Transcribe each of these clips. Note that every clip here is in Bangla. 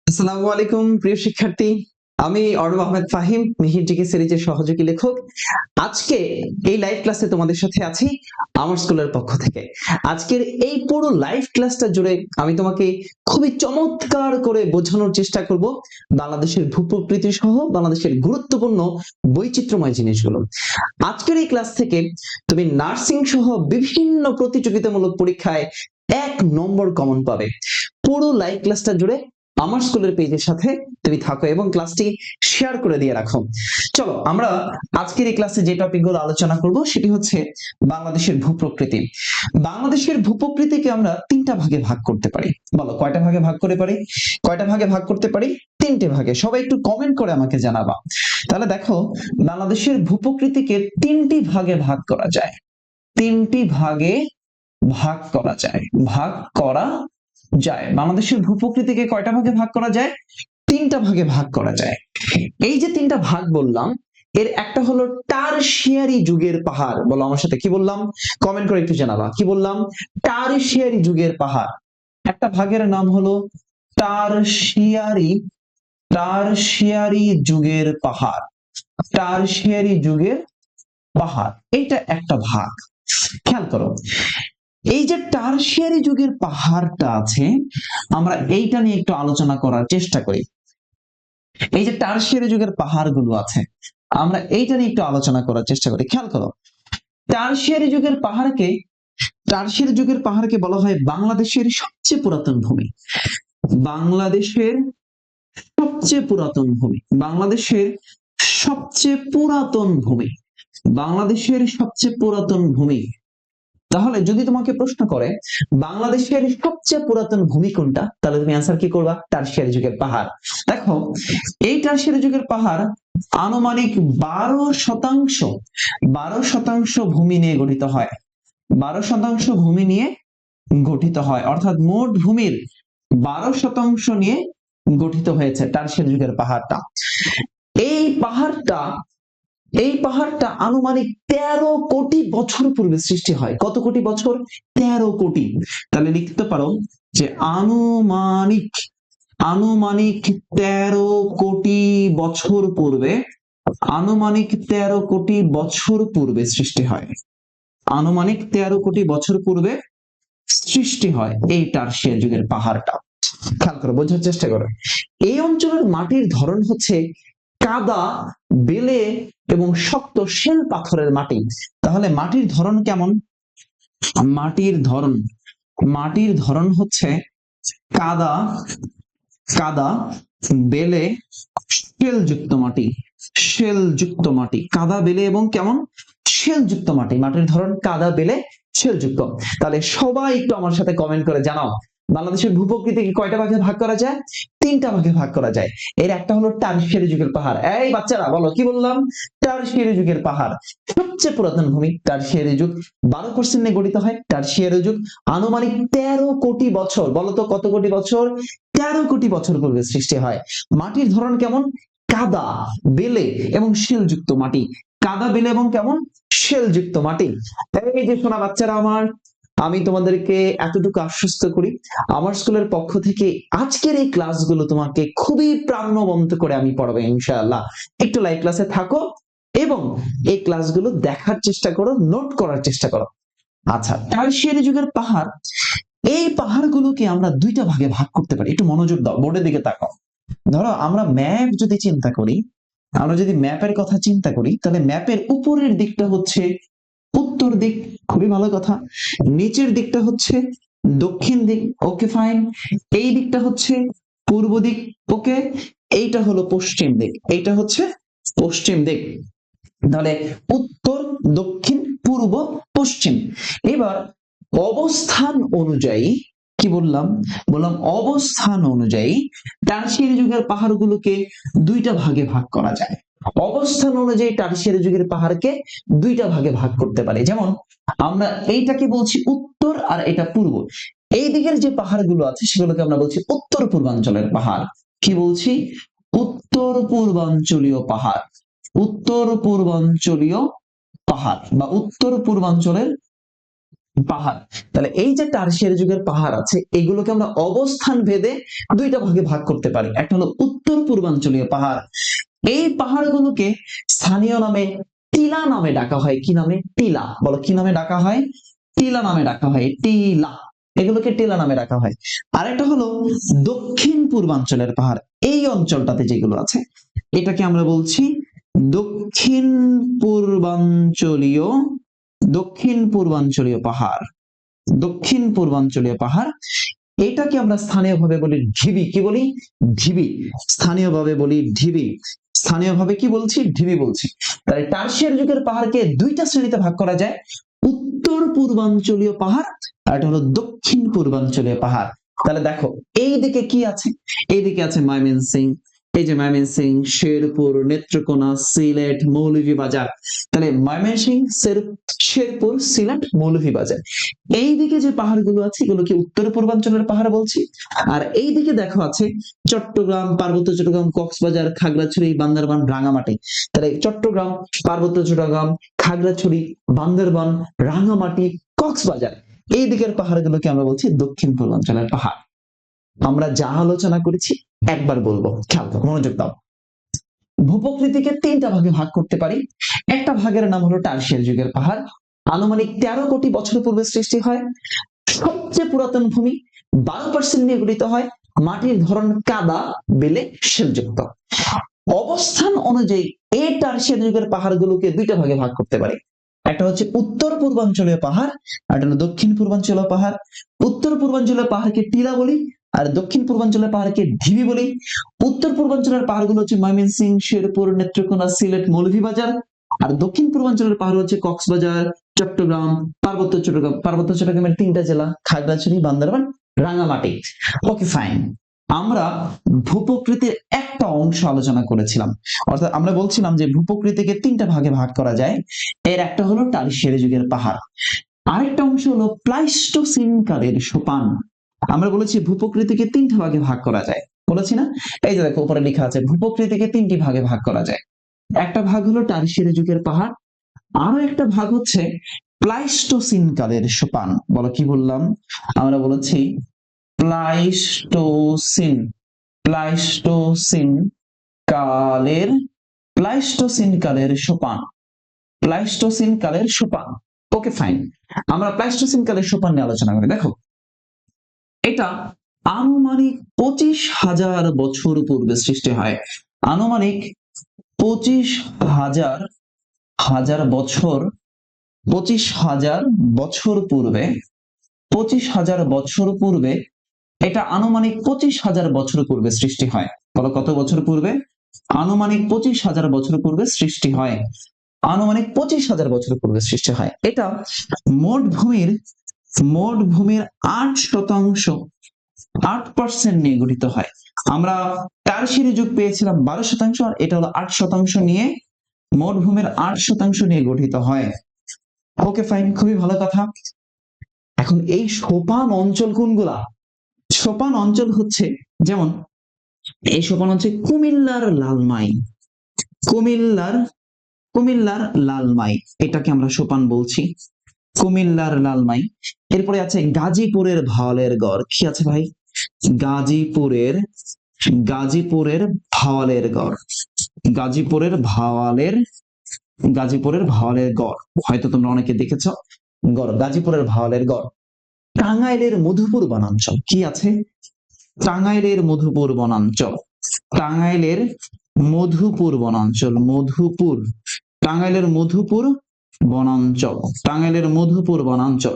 আসসালামু আলাইকুম প্রিয় শিক্ষার্থী, আমি অর্ণব আহমেদ ফাহিম, মিহির জিকে সিরিজের সহযোগী লেখক। আজকে এই লাইভ ক্লাসে তোমাদের সাথে আছি আমার স্কুলের পক্ষ থেকে। আজকের এই পুরো লাইভ ক্লাসটা জুড়ে আমি তোমাকে খুবই চমৎকার করে বোঝানোর চেষ্টা করব বাংলাদেশের ভূপ্রকৃতি সহ বাংলাদেশের গুরুত্বপূর্ণ বৈচিত্র্যময় জিনিসগুলো। আজকের এই ক্লাস থেকে তুমি নার্সিং সহ বিভিন্ন প্রতিযোগিতামূলক পরীক্ষায় 1 নম্বর কমন পাবে। পুরো লাইভ ক্লাসটা জুড়ে আমার স্কুলের পেজের সাথে তুমি থাকো এবং ক্লাসটি শেয়ার করে দিয়ে রাখো। চলো আমরা আজকের এই ক্লাসে যে টপিকগুলো আলোচনা করব সেটি হচ্ছে বাংলাদেশের ভূপ্রকৃতি। বাংলাদেশের ভূপ্রকৃতিকে আমরা 3টা ভাগে ভাগ করতে পারি। বলো কয়টা ভাগে ভাগ করে পারি? কয়টা ভাগে ভাগ করতে পারি? 3টে ভাগে। সবাই একটু কমেন্ট করে আমাকে জানাবা। তাহলে দেখো, বাংলাদেশের ভূপ্রকৃতিকে 3টি ভাগে ভাগ করা যায়। 3টি ভাগে ভাগ করা যায়। ভাগ করা যায়। বাংলাদেশের ভূপ্রকৃতিকে কয়টা ভাগে ভাগ করা যায়? 3টা ভাগে ভাগ করা যায়। এই যে 3টা ভাগ বললাম, এর একটা হলো টারশিয়ারি যুগের পাহাড়। বলো আমার সাথে, কি বললাম? কমেন্ট করে একটু জানাবা। কি বললাম? টারশিয়ারি যুগের পাহাড়। একটা ভাগের নাম হলো টারশিয়ারি টারশিয়ারি যুগের পাহাড়। টারশিয়ারি যুগের পাহাড়, এইটা একটা ভাগ। খেয়াল করো, এই যে টারশিয়ারি যুগের পাহাড়টা আছে, আমরা এইটা নিয়ে একটু আলোচনা করার চেষ্টা করি। এই যে টারশিয়ারি যুগের পাহাড়গুলো আছে, আমরা এইটা নিয়ে একটু আলোচনা করার চেষ্টা করি। খেয়াল করো, টারশিয়ারি যুগের পাহাড়কে টারশিয়ারি যুগের পাহাড়কে বলা হয় বাংলাদেশের সবচেয়ে পুরাতন ভূমি। বাংলাদেশের সবচেয়ে পুরাতন ভূমি। বাংলাদেশের সবচেয়ে পুরাতন ভূমি। বাংলাদেশের সবচেয়ে পুরাতন ভূমি। তাহলে যদি তোমাকে প্রশ্ন করে বাংলাদেশের সবচেয়ে পুরাতন ভূমি কোনটা, তাহলে তুমি অ্যান্সার কি করবা? টারশিয়ারি যুগের পাহাড়। দেখো, এই টারশিয়ারি যুগের পাহাড় আনুমানিক 12% ভূমি নিয়ে গঠিত হয়। 12% ভূমি নিয়ে গঠিত হয়, অর্থাৎ মোট ভূমির 12% নিয়ে গঠিত হয়েছে টারশিয়ারি যুগের পাহাড়টা। এই পাহাড়টা এই পাহাড়টা আনুমানিক 13 কোটি বছর পূর্বে সৃষ্টি হয়। কত কোটি বছর? 13 কোটি। তাহলে লিখতে পারো যে আনুমানিক আনুমানিক 13 কোটি বছর পূর্বে আনুমানিক 13 কোটি বছর পূর্বে সৃষ্টি হয়। আনুমানিক 13 কোটি বছর পূর্বে সৃষ্টি হয় এই টারশিয়ারি যুগের পাহাড়টা। খেয়াল করো, বোঝার চেষ্টা করো। এই অঞ্চলের মাটির ধরন হচ্ছে কাদা, বেলে এবং শক্ত শেল পাথরের মাটি। তাহলে মাটির ধরন কেমন? মাটির ধরন হচ্ছে কাদা, বেলে, শেলযুক্ত মাটি। শেলযুক্ত মাটি, কাদা, বেলে এবং কেমন? শেলযুক্ত মাটি। মাটির ধরন কাদা, বেলে, শেলযুক্ত। তাহলে সবাই একটু আমার সাথে কমেন্ট করে জানাও, বাংলাদেশের ভূপ্রকৃতিকে কয়টা ভাগে ভাগ করা যায়? 3টা ভাগে ভাগ করা যায়। এর একটা হলো টারশিয়ারি যুগের পাহাড়। এই বাচ্চারা বলো, কি বললাম? টারশিয়ারি যুগের পাহাড় সবচেয়ে পুরাতন ভূমি। টারশিয়ারি যুগ 12% নিয়ে গঠিত হয়। টারশিয়ারি যুগ আনুমানিক 13 কোটি বছর। বলো তো কত কোটি বছর? 13 কোটি বছর পূর্বে সৃষ্টি হয়। মাটির ধরন কেমন? কাদা, বেলে এবং শেলযুক্ত মাটি। কাদা, বেলে এবং কেমন? শেলযুক্ত মাটি। এই যে শোনা বাচ্চারা আমার, আমি তোমাদেরকে এতটুকু আশ্বস্ত করি, আমার স্কুলের পক্ষ থেকে আজকের এই ক্লাসগুলো তোমাকে খুবই প্রাণবন্ত করে আমি পড়াবো ইনশাআল্লাহ। একটু লাইভ ক্লাসে থাকো এবং এই ক্লাসগুলো দেখার চেষ্টা করো, নোট করার চেষ্টা করো। আচ্ছা, টারশিয়ারি যুগের পাহাড়, এই পাহাড়গুলোকে আমরা 2টা ভাগে ভাগ করতে পারি। একটু মনোযোগ দাও, বোর্ডের দিকে তাকাও। ধরো আমরা ম্যাপ যদি চিন্তা করি, আমরা যদি ম্যাপের কথা চিন্তা করি, তাহলে ম্যাপের উপরের দিকটা হচ্ছে উত্তর দিক, খুবই ভালো কথা। নিচের দিকটা হচ্ছে দক্ষিণ দিক, ওকে ফাইন। এই দিকটা হচ্ছে পূর্ব দিক, ওকে। এইটা হলো পশ্চিম দিক, এইটা হচ্ছে পশ্চিম দিক। তাহলে উত্তর, দক্ষিণ, পূর্ব, পশ্চিম। এবার অবস্থান অনুযায়ী কি বললাম? বললাম অবস্থান অনুযায়ী টারশিয়ারি যুগের পাহাড়গুলোকে 2টা ভাগে ভাগ করা যায়। অবস্থান অনুযায়ী টারশিয়ারি যুগের পাহাড়কে 2টা ভাগে ভাগ করতে পারি। যেমন আমরা এইটাকে বলছি উত্তর আর এটা পূর্ব। এই দিকের যে পাহাড়গুলো আছে সেগুলোকে আমরা বলছি উত্তর পূর্বাঞ্চলের পাহাড়। কি বলছি? উত্তর পূর্বাঞ্চলীয় পাহাড়। উত্তর পূর্বাঞ্চলীয় পাহাড় বা উত্তর পূর্বাঞ্চলের পাহাড়। তাহলে এই যে টারশিয়ারি যুগের পাহাড় আছে এগুলোকে আমরা অবস্থান ভেদে দুইটা ভাগে ভাগ করতে পারি। একটা হলো উত্তর পূর্বাঞ্চলীয় পাহাড়, এই পাহাড়গুলোকে স্থানীয় নামে টিলা নামে ডাকা হয়। কি নামে? টিলা। বলো কি নামে ডাকা হয়? টিলা নামে ডাকা হয়। টিলা, এগুলোকে টিলা নামে ডাকা হয়। আরেকটা হলো দক্ষিণ পূর্বাঞ্চলের পাহাড়, এই অঞ্চলটাতে যেগুলো আছে এটাকে আমরা বলছি দক্ষিণ পূর্বাঞ্চলীয়, দক্ষিণ পূর্বাঞ্চলীয় পাহাড়, দক্ষিণ পূর্বাঞ্চলীয় পাহাড়। এটাকে আমরা স্থানীয়ভাবে বলি ঢিবি। কি বলি? ঢিবি। স্থানীয়ভাবে বলি ঢিবি। স্থানীয়ভাবে কি বলছি? ঢিবি বলছি। তাহলে টারশিয়ারি যুগের পাহাড়কে দুইটা শ্রেণীতে ভাগ করা যায়, উত্তর পূর্বাঞ্চলীয় পাহাড় আর এটা হলো দক্ষিণ পূর্বাঞ্চলীয় পাহাড়। তাহলে দেখো এই দিকে কি আছে? এইদিকে আছে ময়মনসিংহ, এই যে ময়মনসিংহ, শেরপুর, নেত্রকোনা, সিলেট, মৌলভীবাজার। তাহলে ময়মনসিংহ, শেরপুর, সিলেট, মৌলভীবাজার, এইদিকে যে পাহাড়গুলো আছে এগুলোকে উত্তর পূর্বাঞ্চলের পাহাড় বলছি। আর এইদিকে দেখো আছে চট্টগ্রাম, পার্বত্য চট্টগ্রাম, কক্সবাজার, খাগড়াছড়ি, বান্দরবান, রাঙামাটি। তাহলে চট্টগ্রাম, পার্বত্য চট্টগ্রাম, খাগড়াছড়ি, বান্দরবান, রাঙামাটি, কক্সবাজার, এই দিকের পাহাড়গুলোকে আমরা বলছি দক্ষিণ পূর্বাঞ্চলের পাহাড়। আমরা যা আলোচনা করেছি একবার বলবো, খেয়াল করো, মনোযোগ দাও। ভূপ্রকৃতিকে তিনটা ভাগে ভাগ করতে পারি। একটা ভাগের নাম হলো টারশিয়ারি যুগের পাহাড়, আনুমানিক 13 কোটি বছর পূর্বে সৃষ্টি হয়, সবচেয়ে পুরাতন ভূমি, 12% নিয়ে গঠিত হয়, মাটির ধরন কাদা, বেলে, শেলযুক্ত। অবস্থান অনুযায়ী এই টারশিয়ারি যুগের পাহাড়গুলোকে দুইটা ভাগে ভাগ করতে পারি। একটা হচ্ছে উত্তর পূর্বাঞ্চলীয় পাহাড় আর একটা হলো দক্ষিণ পূর্বাঞ্চলীয় পাহাড়। উত্তর পূর্বাঞ্চলীয় পাহাড়কে টিলা বলি আর দক্ষিণ পূর্বাঞ্চলের পাহাড়কে ঢিবি বলি। উত্তর পূর্বাঞ্চলের পাহাড়গুলো হচ্ছে ময়মনসিংহ, শেরপুর, নেত্রকোনা, সিলেট, মৌলভীবাজার। আর দক্ষিণ পূর্বাঞ্চলের পাহাড় হচ্ছে কক্সবাজার, চট্টগ্রাম, পার্বত্য চট্টগ্রাম, পার্বত্য চট্টগ্রামের 3টা জেলা খাগড়াছড়ি, বান্দরবান, রাঙামাটি। Okay fine. আমরা ভূপ্রকৃতির একটা অংশ আলোচনা করেছিলাম, অর্থাৎ আমরা বলছিলাম যে ভূপ্রকৃতিকে 3টা ভাগে ভাগ করা যায়। এর একটা হলো টারশিয়ারি যুগের পাহাড়, আরেকটা অংশ হলো প্লাইস্টোসিন কালের সোপান। আমরা বলেছি ভূপ্রকৃতিকে 3টা ভাগে ভাগ করা যায়, বলেছি না? এই যে দেখো উপরে লেখা আছে ভূপ্রকৃতিকে 3টি ভাগে ভাগ করা যায়। একটা ভাগ হলো টারশিয়ারি যুগের পাহাড়, আরো একটা ভাগ হচ্ছে প্লাইস্টোসিন কালের সোপান। বলো কি বললাম? আমরা বলেছি প্লাইস্টোসিন, প্লাইস্টোসিন কালের, প্লাইস্টোসিন কালের সোপান, প্লাইস্টোসিন কালের সোপান। ওকে ফাইন। আমরা প্লাইস্টোসিন কালের সোপান নিয়ে আলোচনা করি। দেখো এটা আনুমানিক 25,000 বছর পূর্বে সৃষ্টি হয়। আনুমানিক 25,000 বছর, 25,000 বছর পূর্বে, 25,000 বছর পূর্বে এটা আনুমানিক 25,000 বছর পূর্বে সৃষ্টি হয়। বলো কত বছর পূর্বে? আনুমানিক 25,000 বছর পূর্বে সৃষ্টি হয়। আনুমানিক 25,000 বছর পূর্বে সৃষ্টি হয়। এটা মোট ভূমির, মোট ভূমির 8%, 8% নিয়ে গঠিত হয়। আমরা টারশিয়ারি যুগ পেয়েছিলাম 12%, আর এটা হলো 8% নিয়ে, মোট ভূমির 8% নিয়ে গঠিত হয়। ওকে ফাইন, খুবই ভালো কথা। এখন এই সোপান অঞ্চল কোনগুলা? সোপান অঞ্চল হচ্ছে, যেমন এই সোপান হচ্ছে কুমিল্লার লালমাই, কুমিল্লার, কুমিল্লার লালমাই, এটাকে আমরা সোপান বলছি, কুমিল্লার লালমাই। এরপরে আছে গাজীপুরের ভাওয়ালের গড়। কি আছে ভাই? গাজীপুরের, গাজীপুরের ভাওয়ালের গড়, গাজীপুরের ভাওয়ালের, গাজীপুরের ভাওয়ালের গড় হয়তো তোমরা অনেকে দেখেছ। গড়, গাজীপুরের ভাওয়ালের গড়। টাঙ্গাইলের মধুপুর বনাঞ্চল। কি আছে? টাঙ্গাইলের মধুপুর বনাঞ্চল, টাঙ্গাইলের মধুপুর বনাঞ্চল, মধুপুর, টাঙ্গাইলের মধুপুর বনাঞ্চল, টাঙ্গাইলের মধুপুর বনাঞ্চল।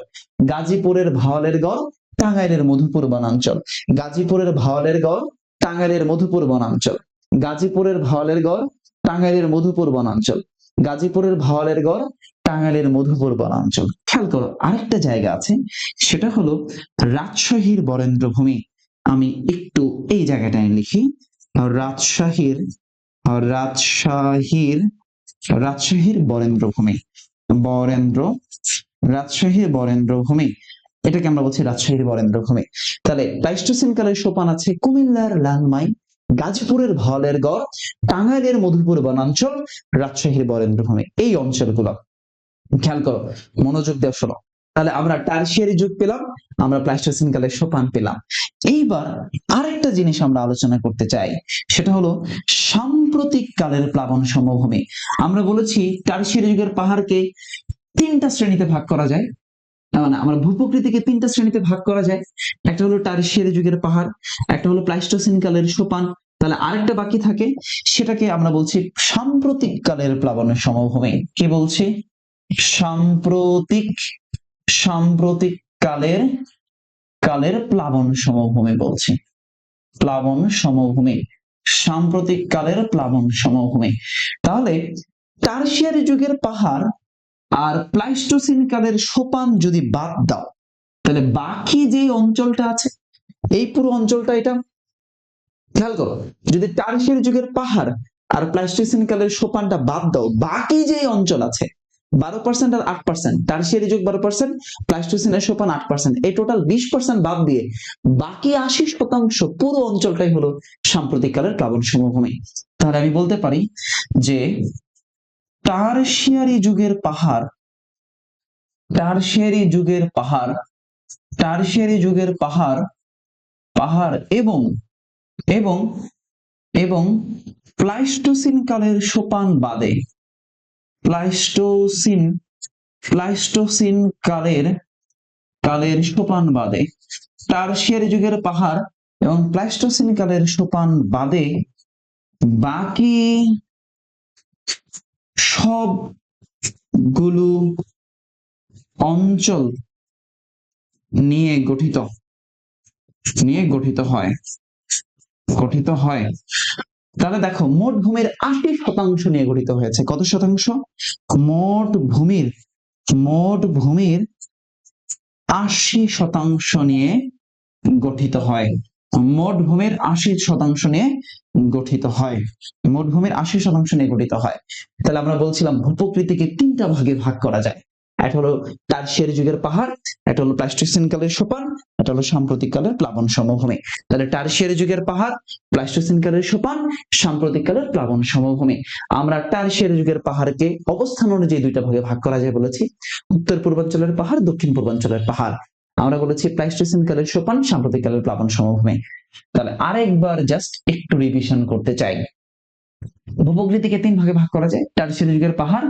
গাজীপুরের ভাওয়ালের গড়, টাঙ্গাইলের মধুপুর বনাঞ্চল, গাজীপুরের ভাওয়ালের গড়, টাঙ্গাইলের মধুপুর বনাঞ্চল, গাজীপুরের ভাওয়ালের গড়, টাঙ্গাইলের মধুপুর বনাঞ্চল, গাজীপুরের ভাওয়ালের গড়, টাঙ্গাইলের মধুপুর বনাঞ্চল। খেয়াল করো আরেকটা জায়গা আছে, সেটা হলো রাজশাহীর বরেন্দ্রভূমি। আমি একটু এই জায়গাটায় লিখি, রাজশাহীর, রাজশাহীর, রাজশাহীর বরেন্দ্রভূমি, বরেন্দ্র, রাজশাহীর বরেন্দ্রভূমি, এটাকে আমরা বলছি রাজশাহীর বরেন্দ্রভূমি। তাহলে প্লাইস্টোসিন কালের সোপান আছে কুমিল্লার লালমাই, গাজীপুরের ভাওয়ালের গড়, টাঙ্গাইলের মধুপুর বনাঞ্চল, রাজশাহীর বরেন্দ্রভূমি, এই অঞ্চলগুলো। খেয়াল করো, মনোযোগ দিয়ে শোনো। তাহলে আমরা টারশিয়ারি যুগ পেলাম, আমরা প্লাইস্টোসিন কালের সোপান পেলাম। এইবার আরেকটা জিনিস আমরা আলোচনা করতে চাই, সেটা হলো সাম্প্রতিক কালের প্লাবন সমভূমি। আমরা বলেছি টারশিয়ারি যুগের পাহাড়কে তিনটা শ্রেণীতে ভাগ করা যায়, মানে আমরা ভূপ্রকৃতিকে তিনটা শ্রেণীতে ভাগ করা যায়। একটা হলো টারশিয়ারি যুগের পাহাড়, একটা হলো প্লাইস্টোসিন কালের সোপান, তাহলে আরেকটা বাকি থাকে, সেটাকে আমরা বলছি সাম্প্রতিক কালের প্লাবনের সমভূমি। কি বলছি? সাম্প্রতিক সাম্প্রতিক কালের কালের প্লাবন সমভূমি বলছি। প্লাবন সমভূমি, সাম্প্রতিক কালের প্লাবন সমভূমি। তাহলে টারশিয়ারি যুগের পাহাড় আর প্লাইস্টোসিন কালের সোপান যদি বাদ দাও, তাহলে বাকি যে অঞ্চলটা আছে, এই পুরো অঞ্চলটা, এটা খেয়াল করো, যদি টারশিয়ারি যুগের পাহাড় আর প্লাইস্টোসিন কালের সোপানটা বাদ দাও, বাকি যে অঞ্চল আছে 12% আর 8%, টারশিয়ারি যুগ 12%, প্লাইস্টোসিনের সোপান 8%, এই টোটাল 20% বাদ দিয়ে বাকি 80% পুরো অঞ্চলটাই হলো সাম্প্রতিক কালের প্লাবন সমভূমি। তাহলে আমি বলতে পারি যে টারশিয়ারি যুগের পাহাড়, টারশিয়ারি যুগের পাহাড়, টারশিয়ারি যুগের পাহাড় পাহাড় এবং এবং এবং প্লাইস্টোসিন কালের সোপান বাদে, প্লাইস্টোসিন প্লাইস্টোসিন কালের কালের সোপান বাদে, টারশিয়ারি যুগের পাহাড় এবং প্লাইস্টোসিন কালের সোপান বাদে বাকি সবগুলো অঞ্চল নিয়ে গঠিত হয়। তাহলে দেখো, মোট ভূমির 80% নিয়ে গঠিত হয়েছে। কত শতাংশ? মোট ভূমির 80% নিয়ে গঠিত হয়। মোট ভূমির 80% নিয়ে গঠিত হয়। মোট ভূমির 80% নিয়ে গঠিত হয়। তাহলে আমরা বলছিলাম ভূপ্রকৃতিকে তিনটা ভাগে ভাগ করা যায়। একটা হলো টারশিয়ারি যুগের পাহাড়, একটা হলো প্লাইস্টোসিন কালের সোপান, একটা হলো সাম্প্রতিক কালের প্লাবন সমভূমি। তাহলে টারশিয়ারি যুগের পাহাড়, প্লাইস্টোসিন কালের সোপান, সাম্প্রতিক কালের প্লাবন সমভূমি। আমরা টারশিয়ারি যুগের পাহাড়কে অবস্থান অনুযায়ী দুইটা ভাগে ভাগ করা যায় বলেছি, উত্তর পূর্বাঞ্চলের পাহাড়, দক্ষিণ পূর্বাঞ্চলের পাহাড়। আমরা বলেছি প্লাইস্টোসিন কালের সোপান, সাম্প্রতিক কালের প্লাবন সমভূমি। তাহলে আরেকবার জাস্ট একটু রিভিশন করতে চাই। ভূপ্রকৃতিকে তিন ভাগে ভাগ করা যায়। টারশিয়ারি যুগের পাহাড়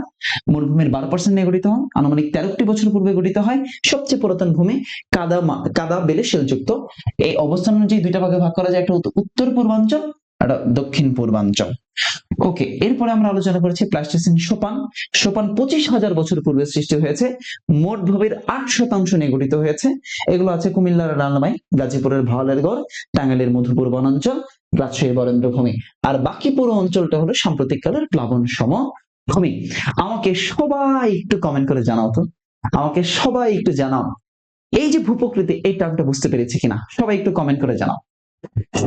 মরুভূমির 12% নিয়ে গঠিত হয়, আনুমানিক 13টি বছর পূর্বে গঠিত হয়। সবচেয়ে পুরাতন ভূমি, কাদা বেলে শিলযুক্ত। এই অবস্থান অনুযায়ী দুইটা ভাগে ভাগ করা যায়, একটা উত্তর পূর্বাঞ্চল, একটা দক্ষিণ পূর্বাঞ্চল। ওকে, এরপরে আমরা আলোচনা করেছি প্লাইস্টোসিন সোপান। সোপান 25,000 বছর পূর্বে সৃষ্টি হয়েছে, মোট ভূমির 8% নিয়ে গঠিত হয়েছে। এগুলো আছে কুমিল্লার রাঙ্গামাই, গাজীপুরের ভাওয়ালের গড়, টাঙ্গাইলের মধুপুর বনাঞ্চল, রাজশাহী বরেন্দ্রভূমি। আর বাকি পুরো অঞ্চলটা হলো সাম্প্রতিক কালের প্লাবন সমভূমি। আমাকে সবাই একটু কমেন্ট করে জানাও তো, আমাকে সবাই একটু জানাও, এই যে ভূপ্রকৃতি, এই টার্মটা বুঝতে পেরেছি কিনা? সবাই একটু কমেন্ট করে জানাও,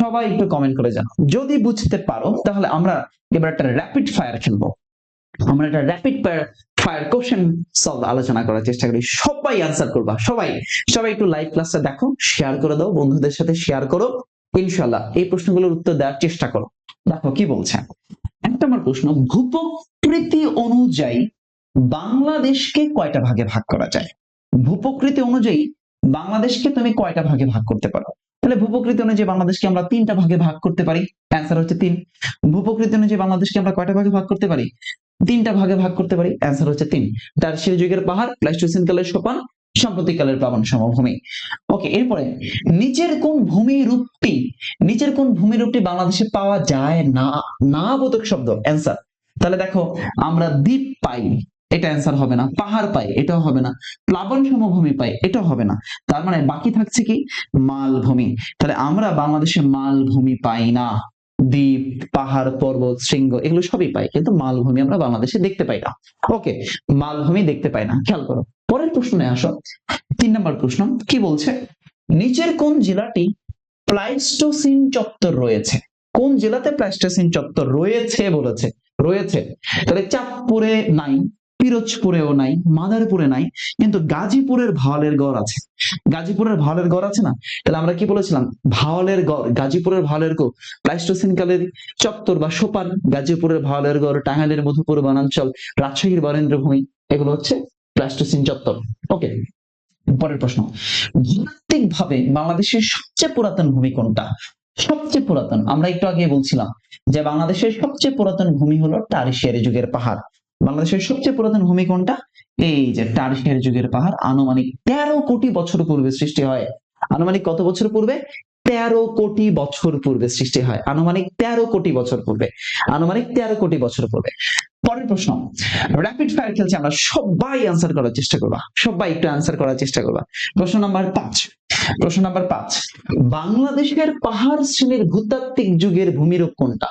সবাই একটু কমেন্ট করে জানাও। যদি বুঝতে পারো তাহলে আমরা এবার একটা র্যাপিড ফায়ার খেলবো। আমরা একটা র্যাপিড ফায়ার কোশ্চেন সলভ আলোচনা করার চেষ্টা করি। সবাই আনসার করবা, সবাই সবাই একটু লাইভ ক্লাসটা দেখো, শেয়ার করে দাও, বন্ধুদের সাথে শেয়ার করো। ইনশাআল্লাহ এই প্রশ্নগুলোর উত্তর দেওয়ার চেষ্টা করো। দেখো কি বলছে। একটা আমার প্রশ্ন, ভূপ্রকৃতি অনুযায়ী বাংলাদেশকে কয়টা ভাগে ভাগ করা যায়? ভূপ্রকৃতি অনুযায়ী বাংলাদেশকে তুমি কয়টা ভাগে ভাগ করতে পারো? তাহলে ভূপ্রকৃতি অনুযায়ী বাংলাদেশকে আমরা তিনটা ভাগে ভাগ করতে পারি। অ্যান্সার হচ্ছে 3। ভূপ্রকৃতি অনুযায়ী বাংলাদেশকে আমরা কয়টা ভাগে ভাগ করতে পারি? তিনটা ভাগে ভাগ করতে পারি। অ্যান্সার হচ্ছে 3। টারশিয়ারি যুগের পাহাড়, প্লাইস্টোসিন কালের সোপান, সাম্প্রতিক কালের প্লাবন সমভূমি। ওকে, এরপরে নিচের কোন ভূমিরূপটি বাংলাদেশে পাওয়া যায় না? না বোধক শব্দ। অ্যান্সার। তাহলে দেখো, আমরা দ্বীপ পাই, এটা অ্যান্সার হবে না। পাহাড় পাই, এটাও হবে না। প্লাবন সমভূমি পাই, এটাও হবে না। তার মানে বাকি থাকছে কি? মালভূমি। তাহলে আমরা বাংলাদেশে মালভূমি পাই না। দ্বীপ, পাহাড়, পর্বত, শৃঙ্গ এগুলো সবই পাই, কিন্তু মালভূমি আমরা বাংলাদেশে দেখতে পাই না। ওকে, মালভূমি দেখতে পাই না। খেয়াল করো, পরের প্রশ্নে আসো। 3 নম্বর প্রশ্ন কি বলছে? নিচের কোন জেলাটি প্লাইস্টোসিন চত্বর রয়েছে? কোন জেলাতে প্লাইস্টোসিন চত্বর রয়েছে বলেছে? রয়েছে। তাহলে চাঁদপুরে নাই, পিরোজপুরেও নাই, মাদারীপুরে নাই, কিন্তু গাজীপুরের ভাওয়ালের গড় আছে। গাজীপুরের ভাওয়ালের গড় আছে না? তাহলে আমরা কি বলেছিলাম? ভাওয়ালের গড়, গাজীপুরের ভাওয়ালের গড়, প্লাইস্টোসিন কালের চত্বর বা সোপান, গাজীপুরের ভাওয়ালের গড়, টাঙ্গাইলের মধুপুর বনাঞ্চল, রাজশাহীর বরেন্দ্রভূমি, এগুলো হচ্ছে প্লাইস্টোসিন চত্বর। ওকে, পরের প্রশ্ন, ভৌগোলিক ভাবে বাংলাদেশের সবচেয়ে পুরাতন ভূমি কোনটা? সবচেয়ে পুরাতন, আমরা একটু আগে বলছিলাম যে বাংলাদেশের সবচেয়ে পুরাতন ভূমি হলো টারশিয়ারি যুগের পাহাড়। বাংলাদেশের সবচেয়ে পুরাতন ভূমি কোনটা? এই যে টারশিয়ারি যুগের পাহাড়, আনুমানিক 13 কোটি বছর পূর্বে সৃষ্টি হয়। আনুমানিক কত বছর পূর্বে? 13 কোটি বছর পূর্বে সৃষ্টি হয়। আনুমানিক 13 কোটি বছর পূর্বে। আনুমানিক 13 কোটি বছর পূর্বে। পরের প্রশ্ন, র্যাপিড ফায়ার খেলছি আমরা, সবাই আনসার করার চেষ্টা করবা, সবাই একটু আনসার করার চেষ্টা করবা। প্রশ্ন নাম্বার 5, প্রশ্ন নাম্বার 5, বাংলাদেশের পাহাড় শ্রেণীর ভূতাত্ত্বিক যুগের ভূমিরূপ কোনটা?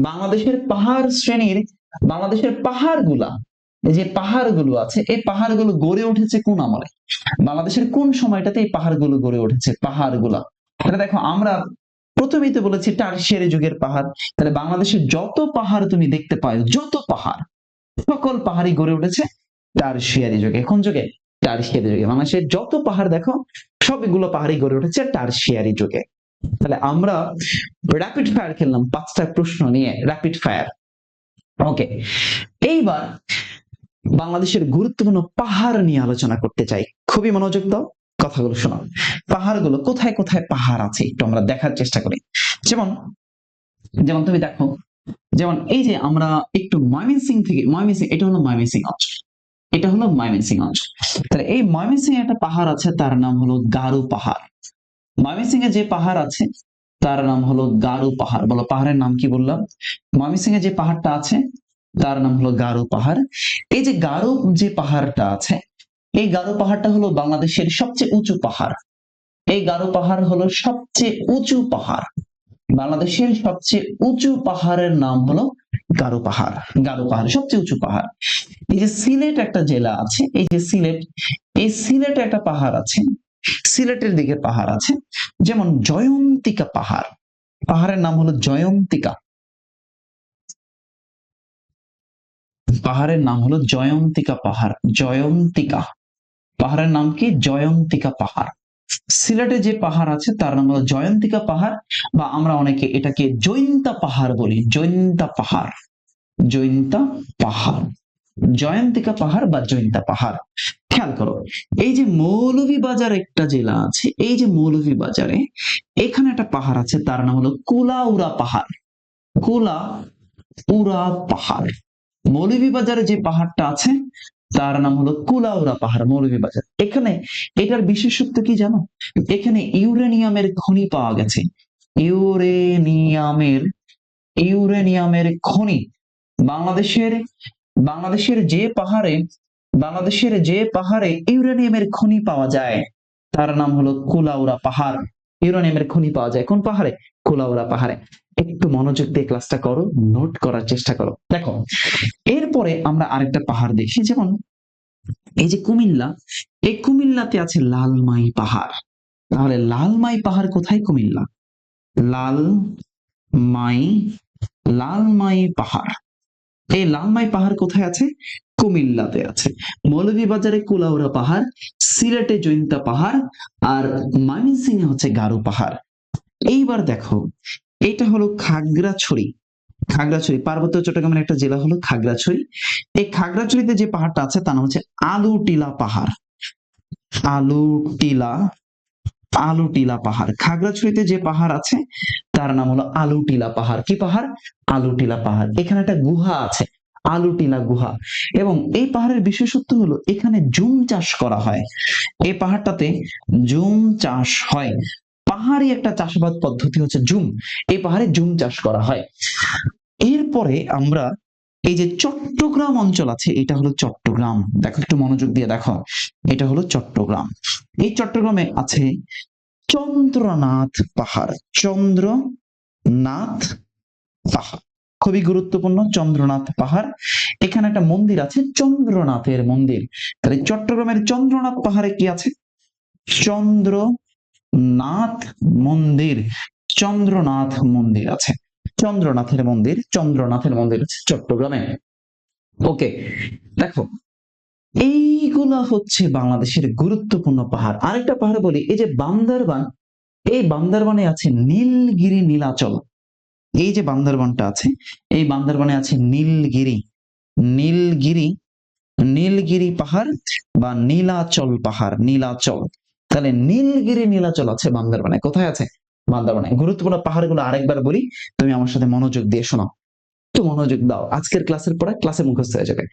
বাংলাদেশের পাহাড় শ্রেণীর, বাংলাদেশের পাহাড়গুলা, এই যে পাহাড়গুলো আছে, এই পাহাড়গুলো গড়ে উঠেছে কোন আমলে? বাংলাদেশের কোন সময়টাতে এই পাহাড়গুলো গড়ে উঠেছে? পাহাড়গুলা, এটা দেখো আমরা প্রথমেই তো বলেছি টারশিয়ারি যুগের পাহাড়, তাহলে বাংলাদেশের যত পাহাড় তুমি দেখতে পাও, যত পাহাড়, সকল পাহাড়ই গড়ে উঠেছে টারশিয়ারি যুগে। কোন যুগে? টারশিয়ারি যুগে। বাংলাদেশের যত পাহাড় দেখো সবগুলো পাহাড়ই গড়ে উঠেছে টারশিয়ারি যুগে। তাহলে আমরা র্যাপিড ফায়ার খেললাম 5টা প্রশ্ন নিয়ে, র্যাপিড ফায়ার। ওকে, এইবার বাংলাদেশের গুরুত্বপূর্ণ পাহাড় নিয়ে আলোচনা করতে চাই, খুবই মনোযোগ দাও, কথাগুলো শোনো। পাহাড়গুলো কোথায় কোথায় পাহাড় আছে একটু আমরা দেখার চেষ্টা করি। যেমন যেমন তুমি দেখো, যেমন এই যে আমরা একটু ময়মনসিং থেকে, ময়মনসিং, এটা হলো ময়মনসিং অঞ্চল, এটা হলো ময়মনসিং অঞ্চল। তাহলে এই ময়মনসিং এ একটা পাহাড় আছে, তার নাম হলো গারো পাহাড়। ময়মনসিং এ যে পাহাড় আছে তার নাম হলো গারো পাহাড়। বলো পাহাড়ের নাম কি বললাম? ময়মনসিং এ যে পাহাড়টা আছে তার নাম হলো গারো পাহাড়। এই যে গারো যে পাহাড়টা আছে, এই গারো পাহাড়টা হলো বাংলাদেশের সবচেয়ে উঁচু পাহাড়। এই গারো পাহাড় হলো সবচেয়ে উঁচু পাহাড়। বাংলাদেশের সবচেয়ে উঁচু পাহাড়ের নাম হলো গারো পাহাড়। গারো পাহাড় সবচেয়ে উঁচু পাহাড়। এই যে সিলেট একটা জেলা আছে, এই যে সিলেট, এই সিলেটে একটা পাহাড় আছে, সিলেটের দিকে পাহাড় আছে, যেমন জয়ন্তিকা পাহাড়, পাহাড়ের নাম হলো জয়ন্তিকা, পাহাড়ের নাম হলো জয়ন্তিকা পাহাড়। জয়ন্তিকা পাহাড়ের নাম কি? জয়ন্তিকা পাহাড়। সিলেটে যে পাহাড় আছে তার নাম হলো জয়ন্তিকা পাহাড়, বা আমরা অনেকে এটাকে জৈন্তা পাহাড় বলি। জৈন্তা পাহাড়, জৈন্তা পাহাড়, জয়ন্তিকা পাহাড় বা জৈন্তা পাহাড়। খেয়াল করো, এই যে মৌলভীবাজার একটা জেলা আছে, এই যে মৌলভীবাজারে এখানে একটা পাহাড় আছে, তার নাম হলো কুলাউড়া পাহাড়। কুলাউড়া পাহাড়। মৌলভীবাজারে যে পাহাড়টা আছে তার নাম হলো কুলাউড়া পাহাড়, মৌলভীবাজার। এখানে এটার বিশেষত্ব কি জানো? এখানে ইউরেনিয়ামের খনি পাওয়া গেছে। ইউরেনিয়ামের, ইউরেনিয়ামের খনি। বাংলাদেশের, বাংলাদেশের যে পাহাড়ে, বাংলাদেশের যে পাহাড়ে ইউরেনিয়ামের খনি পাওয়া যায় তার নাম হলো কুলাউড়া পাহাড়। ইউরেনিয়ামের খনি পাওয়া যায় কোন পাহাড়ে? কুলাউড়া পাহাড়ে। একটু মনোযোগ দিয়ে ক্লাসটা করো, নোট করার চেষ্টা করো। দেখো, এরপরে আমরা আরেকটা পাহাড় দেখি, যেমন এই যে কুমিল্লা, এই কুমিল্লাতে আছে লালমাই পাহাড়। তাহলে লালমাই পাহাড় কোথায়? কুমিল্লা। লালমাই, লালমাই পাহাড়, এই লালমাই পাহাড় কোথায় আছে? কুমিল্লাতে আছে। মৌলভীবাজারে কুলাউড়া পাহাড়, সিলেটে জৈন্তা পাহাড়, আর ময়মনসিংহে হচ্ছে গারো পাহাড়। এইবার দেখো, এটা হলো খাগড়াছড়ি। খাগড়াছড়ি পার্বত্য চট্টগ্রামের একটা জেলা হলো খাগড়াছড়ি। এই খাগড়াছড়িতে যে পাহাড়টা আছে তার নাম হচ্ছে আলুটিলা পাহাড়। আলুটিলা, আলুটিলা পাহাড়। খাগড়াছড়িতে যে পাহাড় আছে তার নাম হলো আলুটিলা পাহাড়। কি পাহাড়? আলুটিলা পাহাড়। এখানে একটা গুহা আছে, আলুটিলা গুহা। এবং এই পাহাড়ের বিশেষত্ব হলো এখানে জুম চাষ করা হয়। এই পাহাড়টাতে জুম চাষ হয়। পাহাড়ি একটা চাষাবাদ পদ্ধতি হচ্ছে জুম। এই পাহাড়ে জুম চাষ করা হয়। এরপরে আমরা এই যে চট্টগ্রাম অঞ্চল আছে, এটা হলো চট্টগ্রাম। দেখো একটু মনোযোগ দিয়ে দেখো, এটা হলো চট্টগ্রাম। এই চট্টগ্রামে আছে চন্দ্রনাথ পাহাড়। চন্দ্রনাথ পাহাড় খুবই গুরুত্বপূর্ণ, চন্দ্রনাথ পাহাড়। এখানে একটা মন্দির আছে, চন্দ্রনাথের মন্দির। তাহলে চট্টগ্রামের চন্দ্রনাথ পাহাড়ে কি আছে? চন্দ্রনাথ মন্দির। চন্দ্রনাথ মন্দির আছে, চন্দ্রনাথের মন্দির, চন্দ্রনাথের মন্দির আছে চট্টগ্রামে। ওকে, দেখো এইগুলা হচ্ছে বাংলাদেশের গুরুত্বপূর্ণ পাহাড়। আরেকটা পাহাড় বলি, এই যে বান্দরবান, এই বান্দরবানে আছে নীলগিরি নীলাচল। এই যে বান্দরবানটা আছে, এই বান্দরবানে আছে নীলগিরি, নীলগিরি, নীলগিরি পাহাড় বা নীলাচল পাহাড়, নীলাচল। তাহলে নীলগিরি নীলাচল আছে বান্দরবানে। কোথায় আছে? বান্দরবানে। গুরুত্বপূর্ণ পাহাড়গুলো আরেকবার বলি, তুমি আমার সাথে মনোযোগ দিয়ে শোনো, একটু মনোযোগ দাও, আজকের ক্লাসের পড়া ক্লাসে মুখস্থ হয়ে যাবে।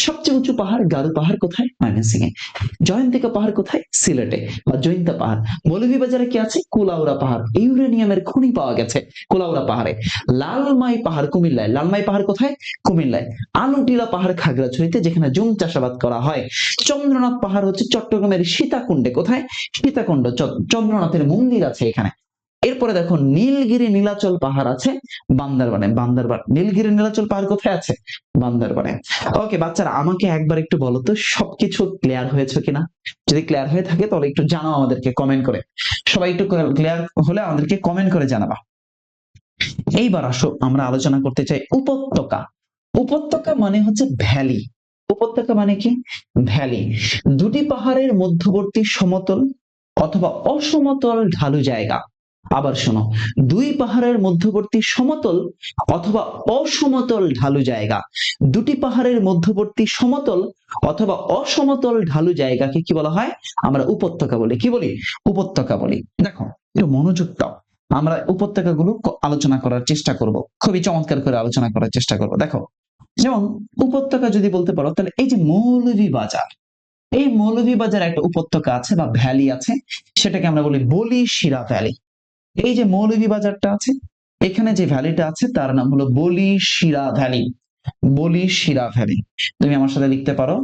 সবচেয়ে উঁচু পাহাড় গারো পাহাড় কোথায়? ময়মনসিংহে। জয়ন্তিকা পাহাড় কোথায়? সিলেটে বা জৈন্তা পাহাড়। মৌলভীবাজারে কি আছে? কুলাউড়া পাহাড়, ইউরেনিয়ামের খনি পাওয়া গেছে কুলাউড়া পাহাড়ে। লালমাই পাহাড় কুমিল্লায়, লালমাই পাহাড় কোথায়? কুমিল্লায়। আলুটিলা পাহাড় খাগড়াছড়িতে, যেখানে জুম চাষাবাদ করা হয়। চন্দ্রনাথ পাহাড় হচ্ছে চট্টগ্রামের সীতাকুণ্ডে। কোথায়? সীতাকুণ্ড, চন্দ্রনাথের মন্দির আছে এখানে। এরপরে দেখো নীলগিরি নীলাচল পাহাড় আছে বান্দরবানে। বান্দরবান, নীলগিরি নীলাচল পাহাড় কোথায় আছে? বান্দরবানে। ওকে বাচ্চারা, আমাকে একবার একটু বলো তো সবকিছু ক্লিয়ার হয়েছে কিনা? যদি ক্লিয়ার হয়ে থাকে তাহলে একটু জানাও আমাদেরকে কমেন্ট করে। সবাই একটু ক্লিয়ার হলে আমাদেরকে কমেন্ট করে জানাবা। এইবার আসো আমরা আলোচনা করতে চাই উপত্যকা। উপত্যকা মানে হচ্ছে ভ্যালি। উপত্যকা মানে কি? ভ্যালি। দুটি পাহাড়ের মধ্যবর্তী সমতল অথবা অসমতল ঢালু জায়গা। আবার শোনো, দুই পাহাড়ের মধ্যবর্তী সমতল অথবা অসমতল ঢালু জায়গা। দুটি পাহাড়ের মধ্যবর্তী সমতল অথবা অসমতল ঢালু জায়গাকে কি বলা হয়? আমরা উপত্যকা বলি। কি বলি? উপত্যকা বলি। দেখো একটু মনোযোগ দাও, আমরা উপত্যকাগুলো আলোচনা করার চেষ্টা করব, খুবই চমৎকার করে আলোচনা করার চেষ্টা করব। দেখো, যেমন উপত্যকা যদি বলতে পারো, তাহলে এই যে মৌলভীবাজার, এই মৌলভীবাজার একটা উপত্যকা আছে বা ভ্যালি আছে, সেটাকে আমরা বলি বলিশিরা ভ্যালি। এই যে মৌলভীবাজারটা আছে, এখানে যে ভ্যালিটা আছে তার নাম হলো বলিশিরা ভ্যালি। বলিশিরা ভ্যালি। তুমি আমার সাথে লিখতে পারো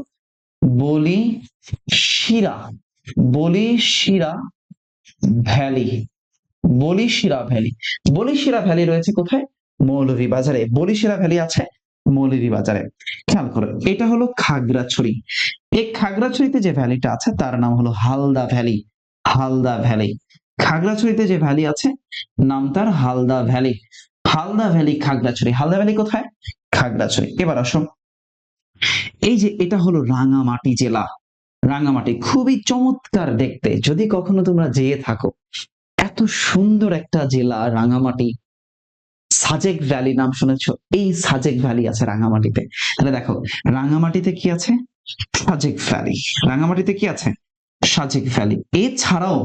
বলিশিরা, বলিশিরা ভ্যালি, বলিশিরা ভ্যালি। বলিশিরা ভ্যালি রয়েছে কোথায়? মৌলভীবাজারে। বলিশিরা ভ্যালি আছে মৌলভীবাজারে। খেয়াল করো, এটা হলো খাগড়াছড়ি। এই খাগড়াছড়িতে যে ভ্যালিটা আছে তার নাম হলো হালদা ভ্যালি। হালদা ভ্যালি। খাগড়াছড়িতে যে ভ্যালি আছে নাম তার Halda valley. Halda valley Khagrachari. Halda valley কোথায়? খাগড়াছড়ি। এবার আসো, এই যে এটা হলো রাঙামাটি জেলা। রাঙামাটি খুবই চমৎকার দেখতে, যদি কখনো তোমরা যেয়ে থাকো। এত সুন্দর একটা জেলা রাঙামাটি। সাজেক ভ্যালি নাম শুনেছো? এই সাজেক ভ্যালি আছে রাঙামাটিতে। তাহলে দেখো, রাঙামাটিতে কি আছে? সাজেক ভ্যালি। রাঙামাটিতে কি আছে? সাজেক ভ্যালি। এছাড়াও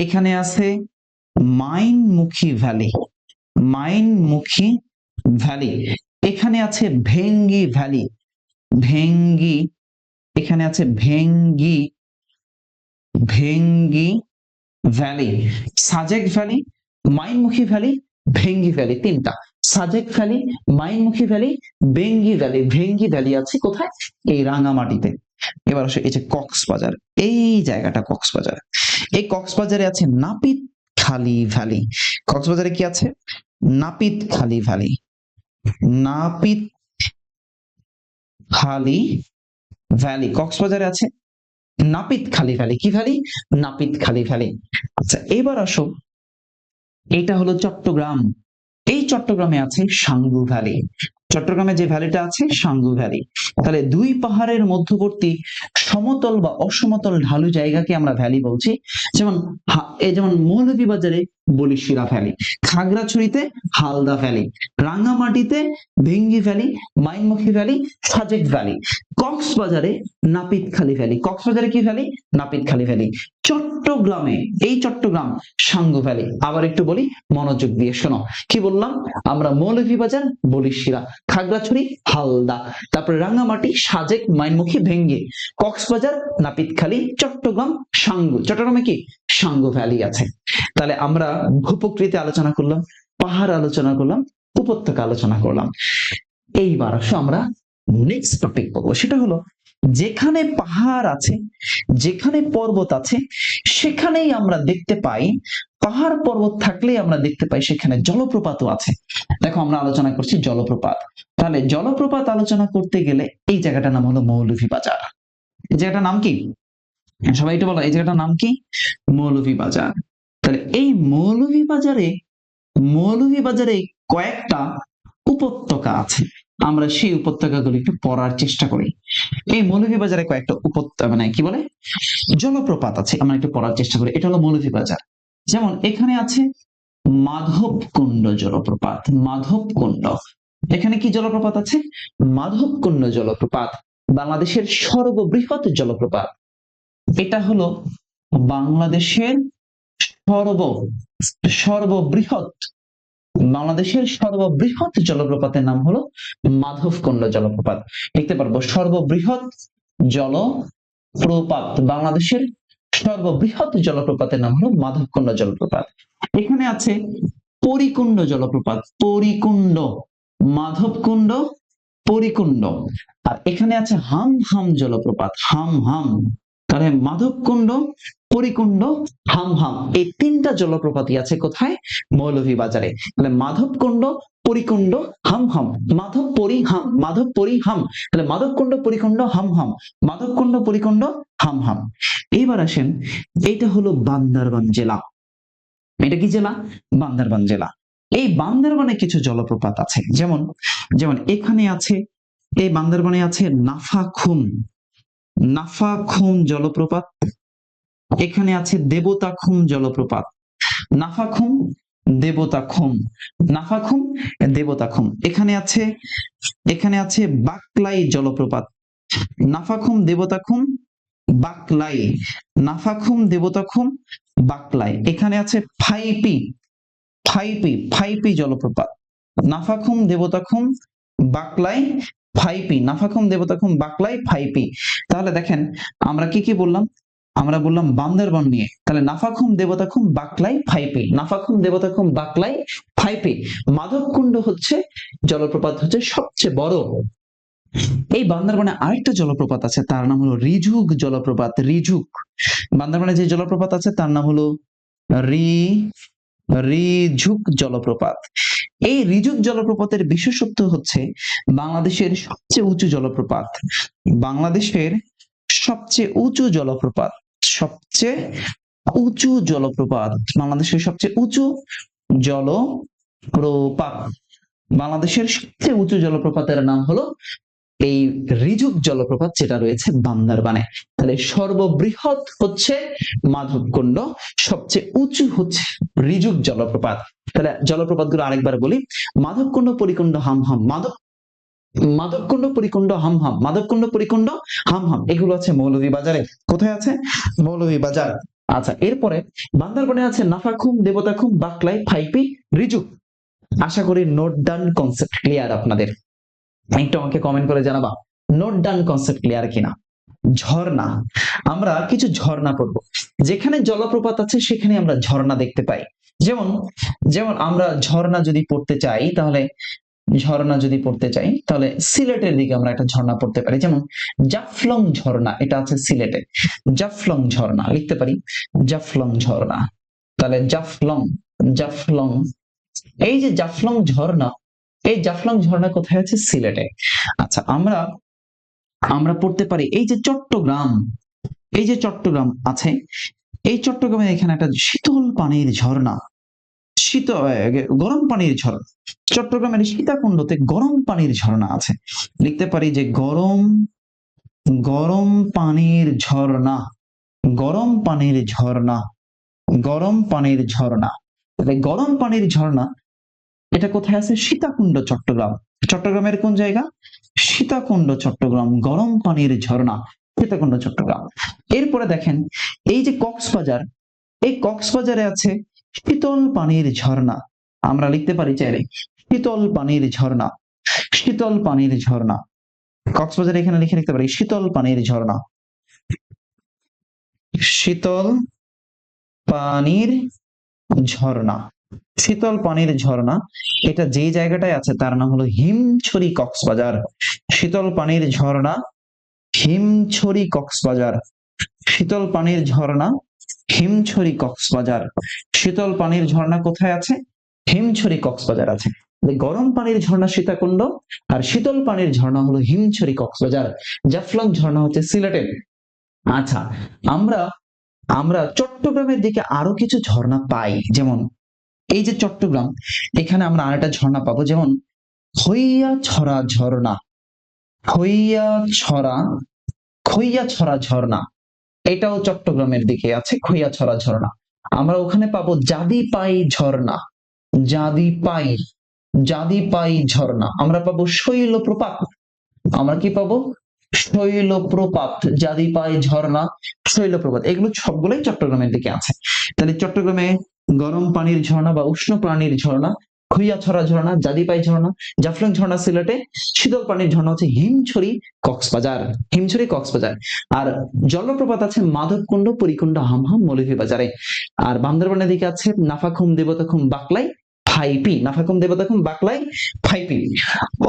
এখানে আছে মাইনমুখী ভ্যালি। মাইনমুখী ভ্যালি। এখানে আছে ভেঙ্গি ভ্যালি। ভেঙ্গি। এখানে আছে Bhengi, Bhengi valley. Sajek valley, Mainimukhi valley, Bhengi valley, তিনটা। Sajek valley, Mainimukhi valley, Bhengi valley. Bhengi valley আছে কোথায়? এই রাঙামাটিতে। এবার আসে এই যে কক্সবাজার, এই জায়গাটা কক্সবাজার। এই কক্সবাজারে আছে নাপিত খালি ভ্যালি। কক্সবাজারে কি আছে? নাপিত খালি ভ্যালি। নাপিত খালি ভ্যালি কক্সবাজারে আছে। নাপিত খালি ভ্যালি। কি ভ্যালি? নাপিত খালি ভ্যালি। আচ্ছা এবার আসো, এটা হলো চট্টগ্রাম। এই চট্টগ্রামে আছে সাঙ্গু ভ্যালি। চট্টগ্রামে যে ভ্যালিটা আছে সাঙ্গু ভ্যালি। তাহলে দুই পাহাড়ের মধ্যবর্তী সমতল বা অসমতল ঢালু জায়গাকে আমরা ভ্যালি বলছি। যেমন এই যেমন মৌলভীবাজারে বলিশিরা ভ্যালি, খাগড়াছড়িতে হালদা ভ্যালি, রাঙামাটিতে Bhengi valley, Mainimukhi valley, Sajek valley, কক্সবাজারে নাপিতখালী ভ্যালি। কক্সবাজারে কি ভ্যালি? নাপিতখালী ভ্যালি। চট্টগ্রামে, এই চট্টগ্রাম সাঙ্গু ভ্যালি। আবার একটু বলি, মনোযোগ দিয়ে শোনো। কি বললাম? আমরা মৌলভীবাজার, বলিশিরা, খাগড়াছড়ি, হালদা, তারপরে রাঙামাটি, সাজেক, মাইনমুখী, ভেঙ্গি, কক্সবাজার, নাপিতখালী, চট্টগ্রাম, সাঙ্গু। চট্টগ্রামে কি? সাঙ্গু ভ্যালি আছে। তাহলে আমরা ভূপ্রকৃতি আলোচনা করলাম, পাহাড় আলোচনা করলাম, উপত্যকা আলোচনা করলাম। এইবার আসো আমরা নেক্সট টপিক পড়বো, সেটা হলো যেখানে পাহাড় আছে, যেখানে পর্বত আছে, সেখানেই আমরা দেখতে পাই, পাহাড় পর্বত থাকলেই আমরা দেখতে পাই সেখানে জলপ্রপাতও আছে। দেখো আমরা আলোচনা করছি জলপ্রপাত। তাহলে জলপ্রপাত আলোচনা করতে গেলে এই জায়গাটার নাম হলো মৌলভীবাজার। এই জায়গাটার নাম কি? সবাই একটু বলো, এই জায়গাটার নাম কি? মৌলভীবাজার। তাহলে এই মৌলভীবাজারে, মৌলভীবাজারে কয়েকটা উপত্যকা আছে। আমরা সেই উপত্যকাগুলো একটু পড়ার চেষ্টা করি। এই মৌলভীবাজারে কয়েকটা উপত্যকা, মানে কি বলে, জলপ্রপাত আছে, আমরা একটু পড়ার চেষ্টা করি। এটা হলো মৌলভীবাজার। যেমন এখানে আছে মাধবকুণ্ড জলপ্রপাত। মাধবকুণ্ড, এখানে কি জলপ্রপাত আছে? মাধবকুণ্ড জলপ্রপাত, বাংলাদেশের সর্ববৃহৎ জলপ্রপাত। এটা হলো বাংলাদেশের সর্ববৃহৎ বাংলাদেশের সর্ববৃহৎ জলপ্রপাতের নাম হলো মাধবকুণ্ড জলপ্রপাত। লিখতে পারবো সর্ববৃহৎ জলপ্রপাত, বাংলাদেশের সর্ববৃহৎ জলপ্রপাতের নাম হলো মাধবকুণ্ড জলপ্রপাত। এখানে আছে পরিকুণ্ড জলপ্রপাত, পরিকুণ্ড, মাধবকুণ্ড, পরিকুণ্ড। আর এখানে আছে হামহাম জলপ্রপাত, হামহাম। তাহলে মাধবকুণ্ড, পরিকুণ্ড, হামহাম, এই তিনটা জলপ্রপাতই আছে কোথায়? মৌলভীবাজারে। তাহলে মাধবকুণ্ড, পরিকুণ্ড, হামহাম, মাধব পরিহাম, মাধব পরিহাম। তাহলে মাধবকুণ্ড, পরিকুণ্ড, হামহাম, মাধবকুণ্ড, পরিকুণ্ড, হামহাম। এইবার আসেন, এইটা হলো বান্দরবান জেলা। এটা কি জেলা? বান্দরবান জেলা। এই বান্দরবানে কিছু জলপ্রপাত আছে, যেমন যেমন এখানে আছে, এই বান্দরবানে আছে নাফাখুম, নাফাখুম জলপ্রপাত। এখানে আছে দেবতাখুম জলপ্রপাত, নাফাখুম, দেবতাখুম, নাফাখুম, দেবতাখুম। এখানে আছে বাকলাই জলপ্রপাত, নাফাখুম, দেবতাখুম, বাকলাই, নাফাখুম, দেবতাখুম, বাকলাই। এখানে আছে ফাইপি, ফাইপি, ফাইপি জলপ্রপাত, নাফাখুম, দেবতাখুম, বাকলাই, ফাইপি, নাফাখুম, দেবতাখুম, বাকলাই, ফাইপি। তাহলে দেখেন আমরা কি কি বললাম? আমরা বললাম বান্দরবান নিয়ে। তাহলে নাফাখুম, দেবতাখুম, বাকলাই, ফাইপি, নাফাখুম, দেবতাখুম, বাকলাই, ফাইপি। মাধবকুণ্ড হচ্ছে জলপ্রপাত হচ্ছে সবচেয়ে বড়। এই বান্দরবানে আরেকটা জলপ্রপাত আছে, তার নাম হলো রিজুক জলপ্রপাত, রিজুক। বান্দরবানে যে জলপ্রপাত আছে তার নাম হলো রিজুক জলপ্রপাত। এই রিজুক জলপ্রপাতের বিশেষত্ব হচ্ছে বাংলাদেশের সবচেয়ে উঁচু জলপ্রপাত, বাংলাদেশের সবচেয়ে উঁচু জলপ্রপাত, সবচেয়ে উঁচু জলপ্রপাত, বাংলাদেশের সবচেয়ে উঁচু জলপ্রপাত, বাংলাদেশের সবচেয়ে উঁচু জলপ্রপাতের নাম হলো এই রিজুক জলপ্রপাত, যেটা রয়েছে বান্দরবানে। তাহলে সর্ববৃহৎ হচ্ছে মাধবকুণ্ড, সবচেয়ে উঁচু হচ্ছে রিজুক জলপ্রপাত। তাহলে জলপ্রপাতগুলো আরেকবার বলি: মাধবকুণ্ড, পরিকুণ্ড, হামহাম, মাধবকুণ্ড, পরিকুণ্ড, হামহাম, মাধবকুণ্ড, পরিকুণ্ড, হামহাম। এগুলো আছে মৌলভীবাজারে। কোথায় আছে? মৌলভীবাজার। আচ্ছা, এরপরে বান্দরবানে আছে নাফাখুম, দেবতাখুম, বাকলাই, ফাইপি, রিজুক। আশা করি নোট ডাউন কনসেপ্ট ক্লিয়ার আপনাদের। একটু আমাকে কমেন্ট করে জানাবা নোট ডাউন কনসেপ্ট ক্লিয়ার কিনা। ঝর্ণা, আমরা কিছু ঝর্ণা পড়ব। যেখানে জলপ্রপাত আছে সেখানে আমরা ঝর্ণা দেখতে পাই। যেমন যেমন আমরা ঝর্ণা যদি পড়তে চাই তাহলে সিলেটের দিকে আমরা একটা ঝর্ণা পড়তে পারি, যেমন জাফলং ঝর্ণা, এটা আছে সিলেটে। জাফলং ঝর্ণা লিখতে পারি, জাফলং ঝর্ণা। তাহলে জাফলং, জাফলং, এই যে জাফলং ঝর্ণা, এই জাফলং ঝর্ণা কোথায় আছে? সিলেটে। আচ্ছা, আমরা পড়তে পারি এই যে চট্টগ্রাম, এই যে চট্টগ্রাম আছে, এই চট্টগ্রামে এখানে একটা শীতল পানির ঝর্ণা, গরম পানির ঝর্ণা, চট্টগ্রামের সীতাকুণ্ডতে গরম পানির ঝর্ণা আছে। লিখতে পারি যে গরম পানির ঝর্ণা, গরম পানির ঝর্ণা, গরম পানির ঝর্ণা। তাহলে গরম পানির ঝর্ণা এটা কোথায় আছে? সীতাকুণ্ড, চট্টগ্রাম। চট্টগ্রামের কোন জায়গা? সীতাকুণ্ড, চট্টগ্রাম, গরম পানির ঝর্ণা, সীতাকুণ্ড, চট্টগ্রাম। এরপরে দেখেন এই যে কক্সবাজার, এই কক্সবাজারে আছে শীতল পানির ঝর্ণা। আমরা লিখতে পারি চাইলে শীতল পানির ঝর্ণা, শীতল পানির ঝর্ণা। কক্সবাজার এখানে লিখে লিখতে পারি শীতল পানির ঝর্ণা, শীতল পানির ঝর্ণা, শীতল পানির ঝর্ণা। এটা যে জায়গাটায় আছে তার নাম হলো হিমছড়ি কক্সবাজার। শীতল পানির ঝর্ণা, হিমছড়ি কক্সবাজার, শীতল পানির ঝর্ণা, হিমছড়ি কক্সবাজার। শীতল পানির ঝর্ণা কোথায় আছে? হিমছড়ি কক্সবাজার আছে। গরম পানির ঝর্ণা সীতাকুণ্ড, আর শীতল পানির ঝর্ণা হলো হিমছড়ি কক্সবাজার। জাফলং ঝর্ণা হচ্ছে সিলেটের। আচ্ছা, আমরা চট্টগ্রামের দিকে আরো কিছু ঝর্ণা পাই, যেমন এই যে চট্টগ্রাম, এখানে আমরা আরেকটা ঝর্ণা পাবো, যেমন খইয়াছড়া ঝর্ণা, খইয়াছড়া ঝর্ণা। এটাও চট্টগ্রামের দিকে আছে, খইয়াছড়া ঝর্ণা। আমরা ওখানে পাবো জাদিপাই ঝর্ণা, জাদিপাই ঝর্ণা। আমরা পাবো শৈলপ্রপাত, আমরা কি পাবো? শৈলপ্রপাত, জাদিপাই ঝর্ণা, শৈলপ্রপাত, এগুলো সবগুলোই চট্টগ্রামের দিকে আছে। তাহলে চট্টগ্রামে গরম পানির ঝর্ণা বা উষ্ণ পানির ঝর্ণা খুইয়াছড়া ঝর্ণা, জাদিপাই ঝর্ণা, জাফলং ঝর্ণা সিলেটে, শীতল পানির ঝর্ণা হচ্ছে হিমছড়ি কক্সবাজার, হিমছড়ি কক্সবাজার। আর জলপ্রপাত আছে মাধবকুণ্ড, পরিকুণ্ড, হামহাম, মৌলভীবাজারে। আর বান্দরবানের দিকে আছে নাফাখুম, দেবতাখুম, বাকলাই, ফাইপি, নাফাখুম, দেবতাখুম, বাকলাই, ফাইপি।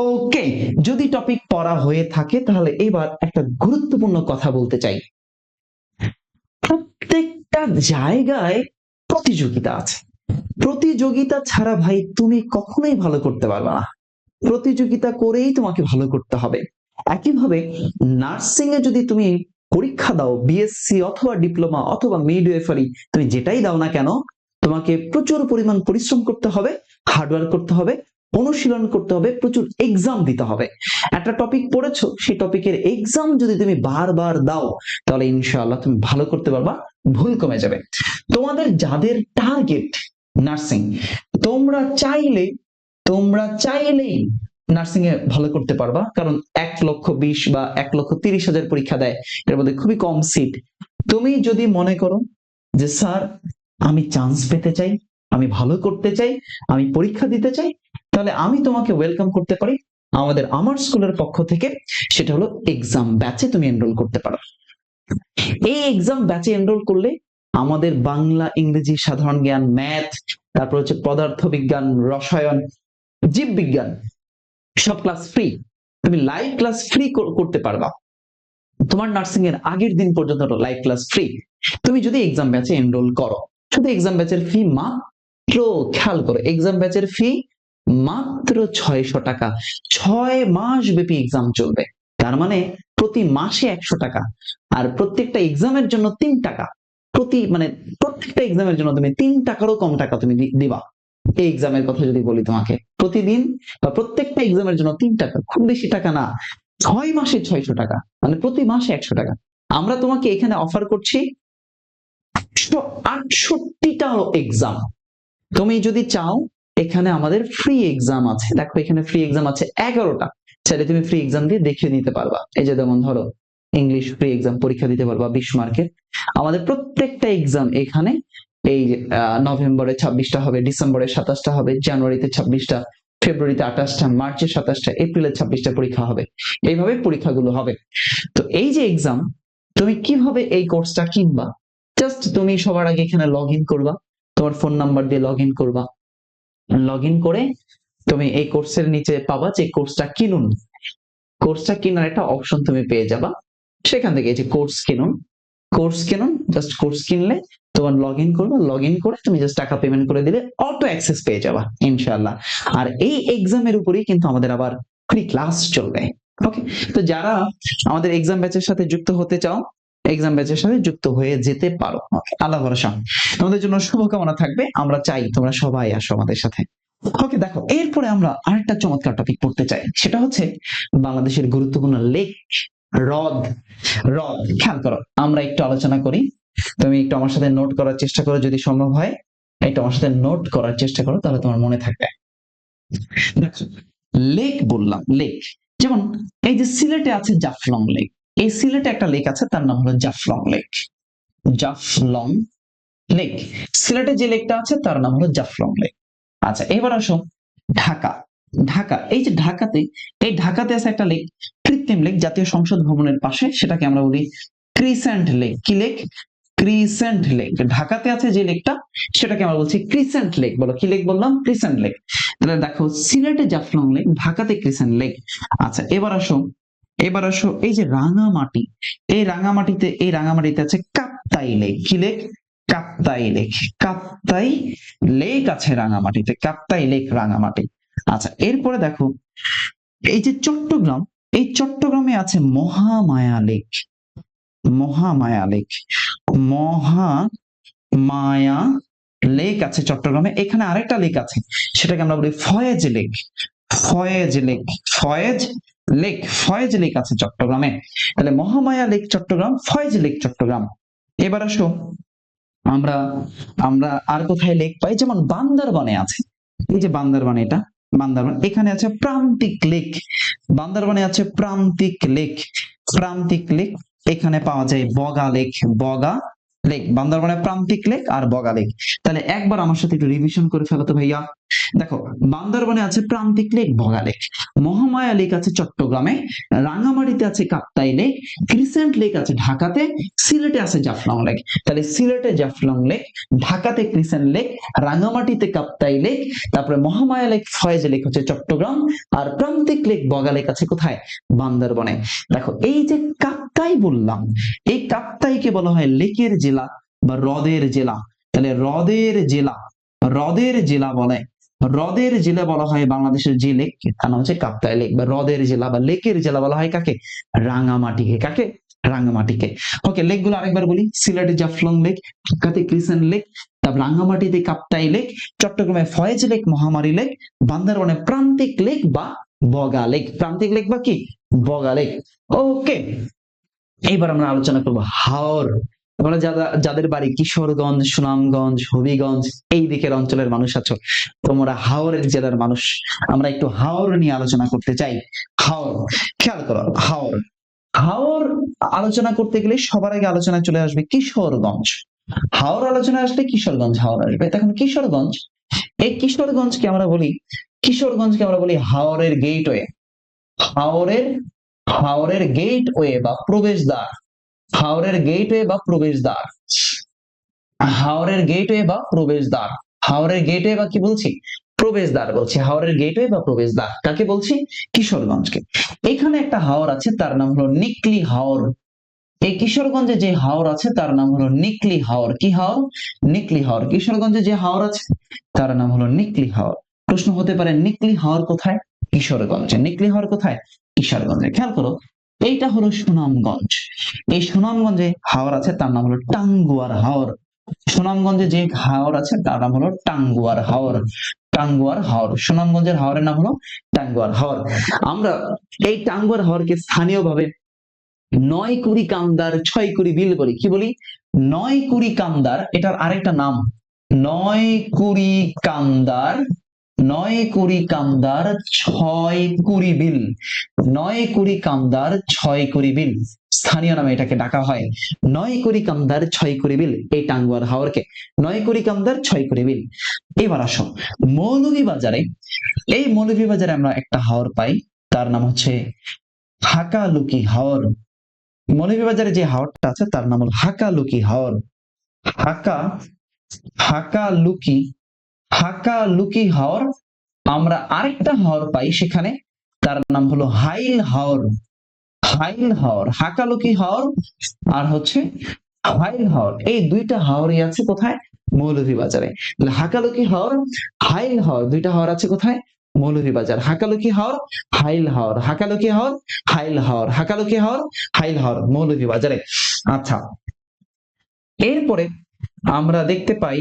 ওকে, যদি টপিক পড়া হয়ে থাকে তাহলে এবার একটা গুরুত্বপূর্ণ কথা বলতে চাই। প্রত্যেকটা জায়গায় প্রতিযোগিতা আছে, প্রতিযোগিতা ছাড়া ভাই তুমি কখনোই ভালো করতে পারবে না, প্রতিযোগিতা করেই তোমাকে ভালো করতে হবে। একইভাবে নার্সিং এ যদি তুমি পরীক্ষা দাও, বিএসসি অথবা ডিপ্লোমা অথবা মিডওয়েফারি, তুমি যেটাই দাও না কেন, তোমাকে প্রচুর পরিমাণ পরিশ্রম করতে হবে, হার্ডওয়ার্ক করতে হবে, অনুশীলন করতে হবে, প্রচুর এক্সাম দিতে হবে। একটা টপিক পড়েছো, সেই টপিকের এক্সাম যদি তুমি বারবার দাও তাহলে ইনশাআল্লাহ তুমি ভালো করতে পারবা, ভুল কমে যাবে। তোমাদের যাদের টার্গেট নার্সিং, তোমরা চাইলেই নার্সিং এ ভালো করতে পারবা, কারণ 1,20,000 বা 1,30,000 পরীক্ষা দেয়, এর মধ্যে খুবই কম সিট। তুমি যদি মনে করো যে স্যার আমি চান্স পেতে চাই, আমি ভালো করতে চাই, আমি পরীক্ষা দিতে চাই, তাহলে আমি তোমাকে ওয়েলকাম করতে পারি আমাদের আমার স্কুলের পক্ষ থেকে। সেটা হলো এক্সাম ব্যাচে তুমি এনরোল করতে পারো। এই এক্সাম ব্যাচে এনরোল করলে আমাদের বাংলা, ইংরেজি, সাধারণ জ্ঞান, ম্যাথ, তারপর হচ্ছে পদার্থ বিজ্ঞান, রসায়ন, জীববিজ্ঞান, সব ক্লাস ফ্রি। তুমি লাইভ ক্লাস ফ্রি করতে পারবা, তোমার নার্সিং এর আগের দিন পর্যন্ত লাইভ ক্লাস ফ্রি, তুমি যদি এক্সাম ব্যাচে এনরোল করো। শুধু এক্সাম ব্যাচের ফি মাত্র, খেয়াল করো, এক্সাম ব্যাচের ফি মাত্র 600 টাকা। 6 মাস ব্যাপী এক্সাম চলবে, তার মানে প্রতি মাসে 100 টাকা। আর প্রত্যেকটা এক্সামের জন্য 3 টাকা, প্রত্যেকটা এক্সামের জন্য তুমি 3 টাকারও কম টাকা তুমি দিবা। এই এক্সামের কথা যদি বলি তোমাকে, প্রতিদিন বা প্রত্যেকটা এক্সামের জন্য 3 টাকা, খুব বেশি টাকা না। 6 মাসে 600 টাকা, মানে প্রতি মাসে 100 টাকা। আমরা তোমাকে এখানে অফার করছি 168টা এক্সাম। তুমি যদি চাও, এখানে আমাদের ফ্রি এক্সাম আছে, দেখো এখানে ফ্রি এক্সাম আছে 11টা, চাইলে তুমি ফ্রি এক্সাম দিয়ে দেখিয়ে নিতে পারবা। এই যে যেমন ধরো ইংলিশ ফ্রি এক্সাম পরীক্ষা দিতে পারবা 20 মার্কের। আমাদের প্রত্যেকটা এক্সাম এখানে এই নভেম্বরে 26টা হবে, ডিসেম্বরে 27টা হবে, জানুয়ারিতে 26টা, ফেব্রুয়ারিতে 28টা, মার্চে 27টা, এপ্রিলে 26টা পরীক্ষা হবে। এইভাবে পরীক্ষাগুলো হবে। তো এই যে এক্সাম, তুমি কিভাবে এই কোর্সটা কিনবা? জাস্ট তুমি সবার আগে এখানে লগ ইন করবা, তোমার ফোন নাম্বার দিয়ে লগ ইন করবা। লগ ইন করে তুমি এই কোর্সের নিচে পাবা যে কোর্সটা কিনুন, কোর্সটা কেনার একটা অপশন তুমি পেয়ে যাবা। সেখান থেকে এই যে কোর্স কিনুন, জাস্ট কোর্স কিনলে তোমার লগ ইন করবে, লগ ইন করে তুমি জাস্ট টাকা পেমেন্ট করে দিলে অটো অ্যাক্সেস পেয়ে যাবা ইনশাআল্লাহ। আর এই এক্সামের উপরেই কিন্তু আমাদের আবার ফ্রি ক্লাস চলবে। ওকে, তো যারা আমাদের এক্সাম ব্যাচের সাথে যুক্ত হতে চাও, এক্সাম ব্যাচের সাথে যুক্ত হয়ে যেতে পারো। ওকে, আল্লাহ ভরসা, তোমাদের জন্য শুভকামনা থাকবে। আমরা চাই তোমরা সবাই আসো আমাদের সাথে। ওকে, দেখো এরপরে আমরা আরেকটা চমৎকার টপিক পড়তে চাই, সেটা হচ্ছে বাংলাদেশের গুরুত্বপূর্ণ লেক, হ্রদ। খেয়াল করো, আমরা একটু আলোচনা করি, তুমি একটু আমার সাথে নোট করার চেষ্টা করো, যদি সম্ভব হয় একটু আমার সাথে নোট করার চেষ্টা করো, তাহলে তোমার মনে থাকবে। দেখো লেক বললাম, লেক যেমন এই যে সিলেটে আছে জাফলং লেক, এই সিলেটে একটা লেক আছে, তার নাম হলো জাফলং লেক। জাফলং লেক, সিলেটে যে লেকটা আছে তার নাম হলো জাফলং লেক। আচ্ছা, এবার আসো ঢাকা। এই যে ঢাকাতে আছে একটা লেক, কৃত্রিম লেক, জাতীয় সংসদ ভবনের পাশে, সেটাকে আমরা বলি ক্রিসেন্ট লেক। কি লেক? Crescent lake. ঢাকাতে আছে যে লেকটা, সেটাকে আমরা বলছি ক্রিসেন্ট লেক। বলো কি লেক বললাম? Crescent lake. তাহলে দেখো সিলেটে জাফলং লেক, ঢাকাতে ক্রিসেন্ট লেক। আচ্ছা, এবার আসো এই যে রাঙামাটি, এই রাঙামাটিতে আছে কাপ্তাই লেক। কি lake? Kaptai lake. Kaptai lake আছে রাঙামাটিতে, কাপ্তাই লেক রাঙামাটি। আচ্ছা, এরপরে দেখো এই যে চট্টগ্রাম, এই চট্টগ্রামে আছে মহামায়া লেক। মহামায়া লেক আছে চট্টগ্রামে। এখানে আরেকটা লেক আছে, সেটাকে আমরা বলি ফয়েজ লেক আছে চট্টগ্রামে। তাহলে মহামায়া লেক চট্টগ্রাম, ফয়েজ লেক চট্টগ্রাম। এবার আসো আমরা আর কোথায় লেক পাই, যেমন বান্দরবনে আছে, এই যে বান্দরবান, এটা বান্দরবান। এখানে আছে প্রান্তিক লেক, বান্দরবানে আছে প্রান্তিক লেক, প্রান্তিক লেক। এখানে পাওয়া যায় বগা লেক, বগা লেক। বান্দরবানে প্রান্তিক লেক আর বগা লেক। তাহলে একবার আমার সাথে একটু রিভিশন করে ফেলো তো ভাইয়া। দেখো, বান্দরবানে আছে প্রান্তিক লেক, বগা লেক, মহামায়া লেক আছে চট্টগ্রামে, রাঙামাটিতে আছে কাপ্তাই লেক, ক্রিসেন্ট লেক আছে ঢাকাতে, সিলেটে আছে জাফলং লেক। তাহলে সিলেটে জাফলং লেক, ঢাকাতে ক্রিসেন্ট লেক, রাঙামাটিতে কাপ্তাই লেক, তারপরে মহামায়া লেক, ফয়েজ লেক হচ্ছে চট্টগ্রাম, আর প্রান্তিক লেক, বগা লেক আছে কোথায়? বান্দরবনে। দেখো, এই যে কাপ্তাই বললাম, এই কাপ্তাইকে বলা হয় লেকের জেলা বা হ্রদের জেলা। তাহলে হ্রদের জেলা, হ্রদের জেলা বলে, হ্রদের জেলা বলা হয় বাংলাদেশের যে লেক তার নাম হচ্ছে কাপ্তাই লেক। বা হ্রদের জেলা বা লেকের জেলা বলা হয় কাকে? রাঙামাটিকে। কাকে? রাঙামাটিকে। ওকে, লেক গুলো আরেকবার বলি। সিলেটে জাফলং লেক, ঢাকাতে ক্রিসেন্ট লেক, তারপর রাঙামাটিতে কাপ্তাই লেক, চট্টগ্রামে ফয়েজ লেক, মহামারী লেক, বান্দরবানে প্রান্তিক লেক বা বগা লেক। প্রান্তিক লেক বা কি? বগা লেক। ওকে, এইবার আমরা আলোচনা করব হাওর। তোমরা যাদের বাড়ি কিশোরগঞ্জ, সুনামগঞ্জ, হবিগঞ্জ এই দিকের অঞ্চলের মানুষ আছো, তোমরা হাওরের জেলার মানুষ। আমরা একটু হাওর নিয়ে আলোচনা করতে চাই। হাওর, খেয়াল করো, হাওর। হাওর আলোচনা করতে গেলে সবার আগে আলোচনায় চলে আসবে কিশোরগঞ্জ। হাওর আলোচনা আসলে কিশোরগঞ্জ হাওর আসবে। তখন কিশোরগঞ্জ, এই কিশোরগঞ্জকে আমরা বলি, কিশোরগঞ্জকে আমরা বলি হাওরের গেটওয়ে। হাওরের, হাওরের গেটওয়ে বা প্রবেশদ্বার, হাওরের গেটওয়ে বা প্রবেশদ্বার, হাওরের গেটওয়ে বা প্রবেশদ্বার, হাওরের গেটওয়ে বা কি বলছি? প্রবেশদ্বার বলছি। হাওরের গেটওয়ে বা প্রবেশদ্বার কাকে বলছি? কিশোরগঞ্জকে। এখানে একটা হাওর আছে, তার নাম হলো নিকলি হাওর। এই কিশোরগঞ্জে যে হাওর আছে তার নাম হলো নিকলি হাওর। কি হাওর? নিকলি হাওর। কিশোরগঞ্জে যে হাওর আছে তার নাম হলো নিকলি হাওর। প্রশ্ন হতে পারে নিকলি হাওর কোথায়? কিশোরগঞ্জে। নিকলি হাওর কোথায়? কিশোরগঞ্জে। খেয়াল করো, এইটা হলো সুনামগঞ্জ। এই সুনামগঞ্জে হাওর আছে, তার নাম হলো টাঙ্গুয়ার হাওর। সুনামগঞ্জে যে হাওর আছে তার নাম হলো টাঙ্গুয়ার হাওর। টাঙ্গুয়ার হাওর, সুনামগঞ্জের হাওরের নাম হলো টাঙ্গুয়ার হাওর। আমরা এই টাঙ্গুয়ার হাওরকে স্থানীয়ভাবে 9 কুড়ি কান্দার 6 কুড়ি বিল বলি। কি বলি? 9 কুড়ি কান্দার, এটার আরেকটা নাম 9 কুড়ি কান্দার, 9 কুড়ি কান্দার 6 কুড়ি বিল। 9 কুড়ি কান্দার 6 কুড়ি বিল, স্থানীয় নামে এটাকে ডাকা হয়। 9 কুড়ি কান্দার 6 কুড়ি বিল, এই টাঙ্গুয়ার হাওরকে 9 কুড়ি কান্দার 6 কুড়ি বিল। এবার আসো মৌলভীবাজারে। এই মৌলভীবাজারে আমরা একটা হাওর পাই, তার নাম হচ্ছে হাকালুকি হাওর। মৌলভীবাজারে যে হাওরটা আছে তার নাম হলো হাকালুকি হাওর। হাকা, হাকালুকি, হাকালুকি হাওর। আমরা আরেকটা হাওর পাই সেখানে, তার নাম হলো হাইল হাওর। হাইল হাওর, হাকালুকি হাওর আর হচ্ছে হাইল হাওর, এই দুইটা হাওরই আছে কোথায়? মৌলভীবাজারে। হাকালুকি হাওর, হাইল হাওর, দুইটা হাওর আছে কোথায়? মৌলভীবাজার। হাকালুকি হাওর, হাইল হাওর, হাকালুকি হাওর, হাইল হাওর, হাকালুকি হাওর, হাইল হাওর, মৌলভীবাজারে। আচ্ছা, এরপরে আমরা দেখতে পাই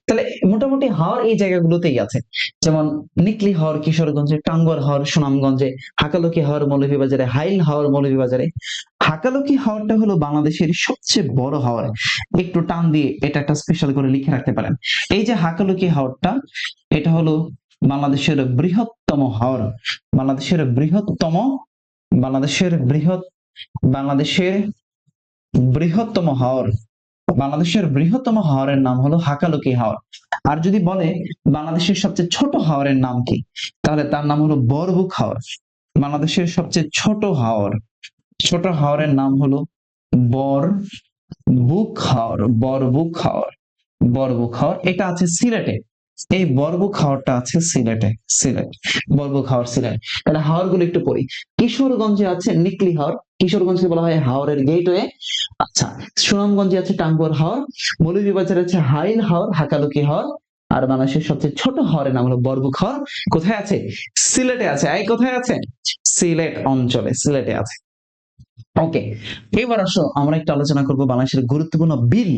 তাহলে মোটামুটি হাওর এই জায়গাগুলোতেই আছে। যেমন নিকলি হাওর কিশোরগঞ্জে, টাঙ্গুয়ার হাওর সুনামগঞ্জে, হাকালুকি হাওর মৌলভীবাজারে, হাইল হাওর মৌলভীবাজারে। হাকালুকি হাওরটা হলো বাংলাদেশের সবচেয়ে বড় হাওর। একটু টান দিয়ে এটা একটা স্পেশাল করে লিখে রাখতে পারেন। এই যে হাকালুকি হাওরটা, এটা হলো বাংলাদেশের বৃহত্তম হাওর। বাংলাদেশের বৃহত্তম, বাংলাদেশের বাংলাদেশের বৃহত্তম হাওর। বাংলাদেশের বৃহত্তম হাওরের নাম হলো হাকালুকি হাওর। আর যদি বলে বাংলাদেশের সবচেয়ে ছোট হাওরের নাম কি, তাহলে তার নাম হলো বরবুক হাওর। বাংলাদেশের সবচেয়ে ছোট হাওর, ছোট হাওরের নাম হলো বরবুক হাওর। বরবুক হাওর, বরবুক হাওর, এটা আছে সিলেটে। এই বরবুক হাওরটা আছে সিলেটে। সিলেট, বরবুক হাওর সিলেট। তাহলে হাওর গুলো একটু পড়ি। কিশোরগঞ্জে আছে নিকলি হাওর, কিশোরগঞ্জকে বলা হয় হাওরের গেটওয়ে। আচ্ছা, সুনামগঞ্জে আছে টাঙ্গুয়ার হাওর, মৌলভীবাজারে আছে হাইল হাওর, হাকালুকি হাওর, আর বাংলাদেশের সবচেয়ে ছোট হাওরের নাম হলো বরবুক হাওর। কোথায় আছে? সিলেটে আছে। এই কোথায় আছে? সিলেট অঞ্চলে, সিলেটে আছে। ওকে, এবার আসো আমরা একটু আলোচনা করব বাংলাদেশের গুরুত্বপূর্ণ বিল।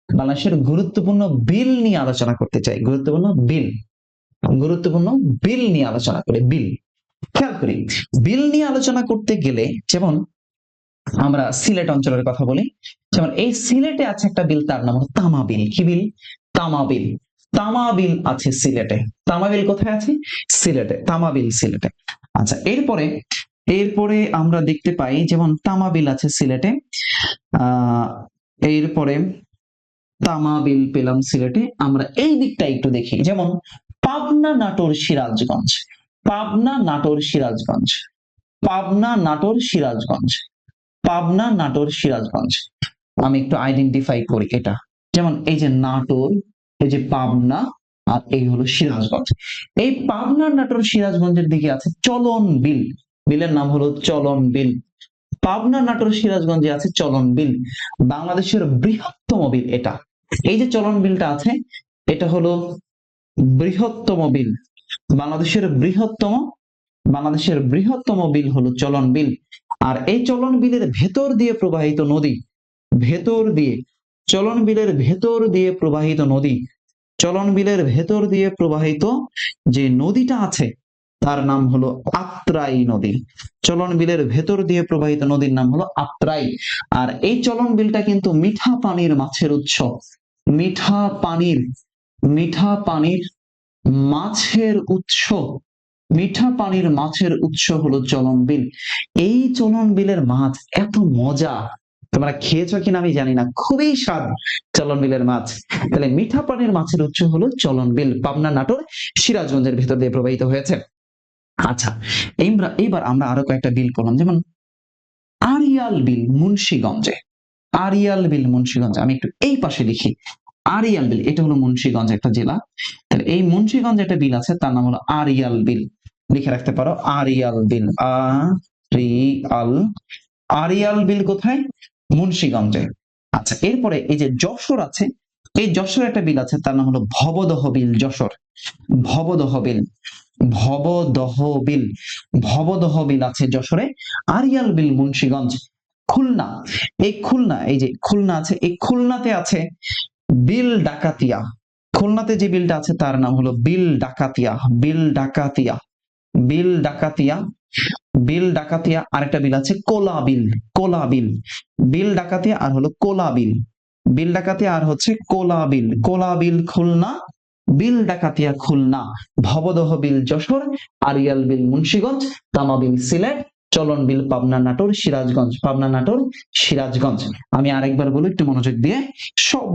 বাংলাদেশের গুরুত্বপূর্ণ বিল নিয়ে আলোচনা করতে চাই। গুরুত্বপূর্ণ বিল, গুরুত্বপূর্ণ বিল নিয়ে আলোচনা করি। বিল, খেয়াল করি, বিল নিয়ে আলোচনা করতে গেলে যেমন আমরা সিলেট অঞ্চলের কথা বলি। যেমন এই সিলেটে আছে একটা বিল, তার নাম হলো তামা বিল। কি বিল? তামা বিল। তামাবিল আছে সিলেটে। তামাবিল কোথায় আছে? সিলেটে। তামাবিল সিলেটে। আচ্ছা, এরপরে এরপরে আমরা দেখতে পাই যেমন তামাবিল আছে সিলেটে। এরপরে তামাবিল পেলাম সিলেটে। আমরা এই দিকটা একটু দেখি, যেমন পাবনা, নাটোর, সিরাজগঞ্জ। পাবনা, নাটোর, সিরাজগঞ্জ। পাবনা, নাটোর, সিরাজগঞ্জ। পাবনা, নাটোর, সিরাজগঞ্জ। আমি একটু আইডেন্টিফাই করি এটা। যেমন এই যে নাটোর, এই যে পাবনা, আর এই হলো সিরাজগঞ্জ। এই পাবনা, নাটোর, সিরাজগঞ্জের দিকে আছে চলন বিল। বিলের নাম হলো চলন বিল। পাবনা, নাটোর, সিরাজগঞ্জে আছে চলন বিল। বাংলাদেশের বৃহত্তম বিল এটা। এই যে চলন বিলটা আছে, এটা হলো বৃহত্তম বিল। বাংলাদেশের বৃহত্তম বিল হলো চলন বিল। আর এই চলন বিলের ভেতর দিয়ে প্রবাহিত নদী, ভেতর দিয়ে, চলন বিলের ভেতর দিয়ে প্রবাহিত নদী, চলন বিলের ভেতর দিয়ে প্রবাহিত যে নদীটা আছে তার নাম হলো আত্রাই নদী। চলন বিলের ভেতর দিয়ে প্রবাহিত নদীর নাম হলো আত্রাই। আর এই চলন বিলটা কিন্তু মিঠা পানির মাছের উৎস। মিঠা পানির মাছের উৎস, মিঠা পানির মাছের উৎস হলো চলন বিল। এই চলন বিলের মাছ এত মজা, তোমরা খেয়েছো কিনা আমি জানি না, খুবই স্বাদ চলন বিলের মাছ। তাহলে মিঠা পানির মাছের উৎস হলো চলন বিল, পাবনা, নাটোর, সিরাজগঞ্জের ভেতর দিয়ে প্রবাহিত হয়েছে। আচ্ছা, এইবার আমরা আরো কয়েকটা বিল করলাম, যেমন আড়িয়াল বিল মুন্সিগঞ্জে। আড়িয়াল বিল মুন্সিগঞ্জে, আমি একটু এই পাশে লিখি। আড়িয়াল বিল, এটা হলো মুন্সিগঞ্জ একটা জেলা। তাহলে এই মুন্সিগঞ্জে একটা বিল আছে, তার নাম হলো আড়িয়াল বিল। লিখে রাখতে পারো আড়িয়াল বিল। আড়িয়াল বিল কোথায়? মুন্সিগঞ্জে। আচ্ছা, এরপরে এই যে যশোর আছে, এই যশোর একটা বিল আছে, তার নাম হলো ভবদহ বিল যশোর। ভবদহ বিল, ভবদহ বিল, ভবদহ বিল আছে যশোরে। আড়িয়াল বিল মুন্সিগঞ্জ। খুলনা, এই যে খুলনা আছে, এই খুলনাতে আছে বিল ডাকাতিয়া। খুলনাতে যে বিলটা আছে তার নাম হলো বিল ডাকাতিয়া। বিল ডাকাতিয়া, বিল ডাকাতিয়া, বিল ডাকাতিয়া। আরেকটা বিল আছে কোলা বিল। কোলা বিল, বিল ডাকাতিয়া আর হলো কোলা বিল। বিল ডাকাতিয়া আর হচ্ছে কোলা বিল। কোলা বিল খুলনা, বিল ডাকাতিয়া খুলনা, ভবদহ বিল যশোর, আড়িয়াল বিল মুন্সিগঞ্জ, তামা বিল সিলেট, চলন বিল পাবনা, নাটোর, সিরাজগঞ্জ। পাবনা, নাটোর, সিরাজগঞ্জ। আমি আরেকবার বলি একটু মনোযোগ দিয়ে, সব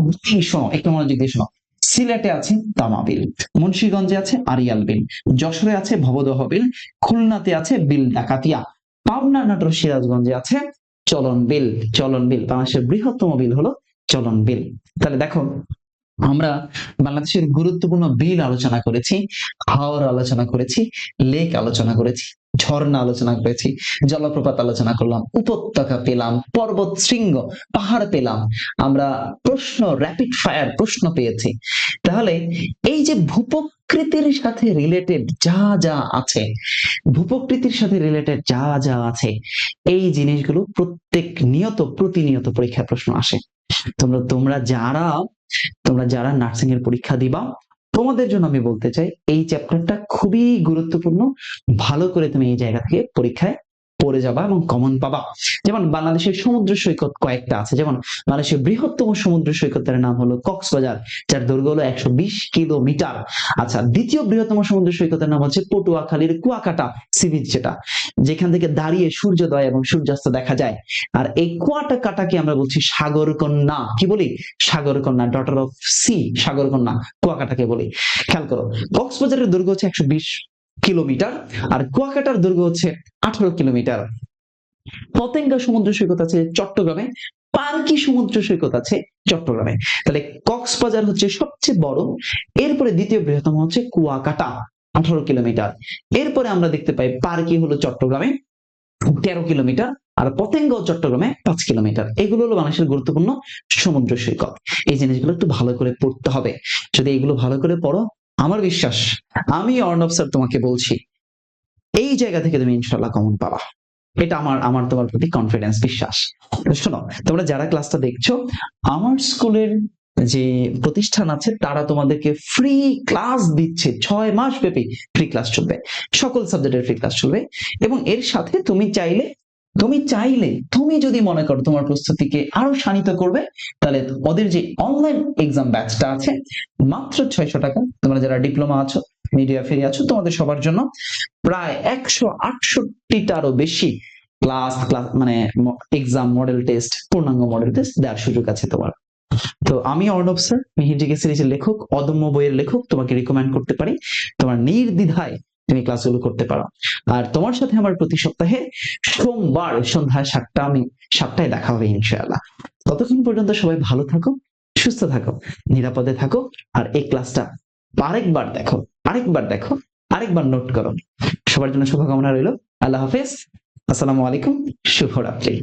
শোনো, একটু মনোযোগ দিয়ে শোনো। সিলেটে আছে তামা বিল, মুন্সিগঞ্জে আছে আড়িয়াল বিল, যশোরে আছে ভবদহ বিল, খুলনাতে আছে বিল ডাকাতিয়া, পাবনা, নাটোর, সিরাজগঞ্জে আছে চলন বিল। চলন বিল, বাংলাদেশের বৃহত্তম বিল হলো চলন বিল। তাহলে দেখো, আমরা বাংলাদেশের গুরুত্বপূর্ণ বিল আলোচনা করেছি, হাওর আলোচনা করেছি, লেক আলোচনা করেছি, ঝর্ণা আলোচনা করেছি, জলপ্রপাত আলোচনা করলাম, উপত্যকা পেলাম, পর্বত শৃঙ্গ, পাহাড় পেলাম, আমরা প্রশ্ন, র্যাপিড ফায়ার প্রশ্ন পেয়েছি। তাহলে এই যে ভূপ্রকৃতির সাথে রিলেটেড যা যা আছে, ভূপ্রকৃতির সাথে রিলেটেড যা যা আছে, এই জিনিসগুলো প্রতিনিয়ত পরীক্ষার প্রশ্ন আসে। তোমরা যারা নার্সিং এর পরীক্ষা দিবা, তোমাদের জন্য আমি বলতে চাই এই চ্যাপ্টারটা খুবই গুরুত্বপূর্ণ। ভালো করে তুমি এই জায়গা থেকে পরীক্ষায় পড়ে যাবা এবং কমন পাবা। যেমন বাংলাদেশের সমুদ্র সৈকত কয়েকটা আছে, যেমন বাংলাদেশের বৃহত্তম সমুদ্র সৈকতের নাম হলো কক্সবাজার, যার দৈর্ঘ্য হলো 120 কিলোমিটার। আচ্ছা, দ্বিতীয় বৃহত্তম সমুদ্র সৈকতের নাম হচ্ছে পটুয়াখালীর কুয়াকাটা সি বিচ, যেখান থেকে দাঁড়িয়ে সূর্যোদয় এবং সূর্যাস্ত দেখা যায়। আর এই কুয়াকাটাকে আমরা বলছি সাগরকন্যা। কি বলি? সাগরকন্যা, ডটার অফ সি, সাগরকন্যা কুয়াকাটাকে বলি। খেয়াল করো, কক্সবাজারের দৈর্ঘ্য হচ্ছে 120 কিলোমিটার, আর কুয়াকাটার দৈর্ঘ্য হচ্ছে 18 কিলোমিটার। পতেঙ্গা সমুদ্র সৈকত আছে চট্টগ্রামে, পার্কি সমুদ্র সৈকত আছে চট্টগ্রামে। তাহলে কক্সবাজার হচ্ছে সবচেয়ে বড়, এরপরে দ্বিতীয় বৃহত্তম হচ্ছে কুয়াকাটা 18 কিলোমিটার। এরপরে আমরা দেখতে পাই পার্কি হলো চট্টগ্রামে 13 কিলোমিটার, আর পতেঙ্গা চট্টগ্রামে 5 কিলোমিটার। এগুলো হলো বাংলাদেশের গুরুত্বপূর্ণ সমুদ্র সৈকত। এই জিনিসগুলো একটু ভালো করে পড়তে হবে। যদি এগুলো ভালো করে পড়ো, আমার বিশ্বাস, আমি অর্ণব স্যার তোমাকে বলছি, এই জায়গা থেকে তুমি ইনশাআল্লাহ কমন পাবা। এটা আমার তোমার প্রতি কনফিডেন্স, বিশ্বাস। শোনো, তোমরা যারা ক্লাসটা দেখছো, আমার স্কুলের যে প্রতিষ্ঠান আছে তারা তোমাদেরকে ফ্রি ক্লাস দিচ্ছে, 6 মাস ব্যাপী ফ্রি ক্লাস চলবে, সকল সাবজেক্টের ফ্রি ক্লাস চলবে। এবং এর সাথে তুমি চাইলে তুমি চাইলে, তুমি যদি মনে করো তোমার প্রস্তুতিকে আরো শানিত করবে, তাহলে ওদের যে অনলাইন এক্সাম ব্যাচটা আছে মাত্র 600 টাকা, তোমরা যারা ডিপ্লোমা আছো, মিডিয়া ফেরি আছো, তোমাদের সবার জন্য প্রায় 168টারও বেশি ক্লাস ক্লাস মানে এক্সাম মডেল টেস্ট, পূর্ণাঙ্গ মডেল টেস্ট দেওয়ার সুযোগ আছে তোমার। তো আমি অর্ণব স্যার, মিহির জিকে সিরিজের লেখক, অদম্য বইয়ের লেখক, তোমাকে রিকমেন্ড করতে পারি তোমার নির্দ্বিধায় তুমি ক্লাসগুলো করতে পারো। আর তোমার সাথে আমার প্রতি সপ্তাহে সোমবার সন্ধ্যা 7টায় দেখা হবে ইনশাআল্লাহ। ততক্ষণ পর্যন্ত সবাই ভালো থাকো, সুস্থ থাকো, নিরাপদে থাকো। আর এই ক্লাসটা আরেকবার দেখো, আরেকবার নোট করো। সবার জন্য শুভকামনা রইল। আল্লাহ হাফেজ, আসসালামু আলাইকুম, শুভরাত্রি।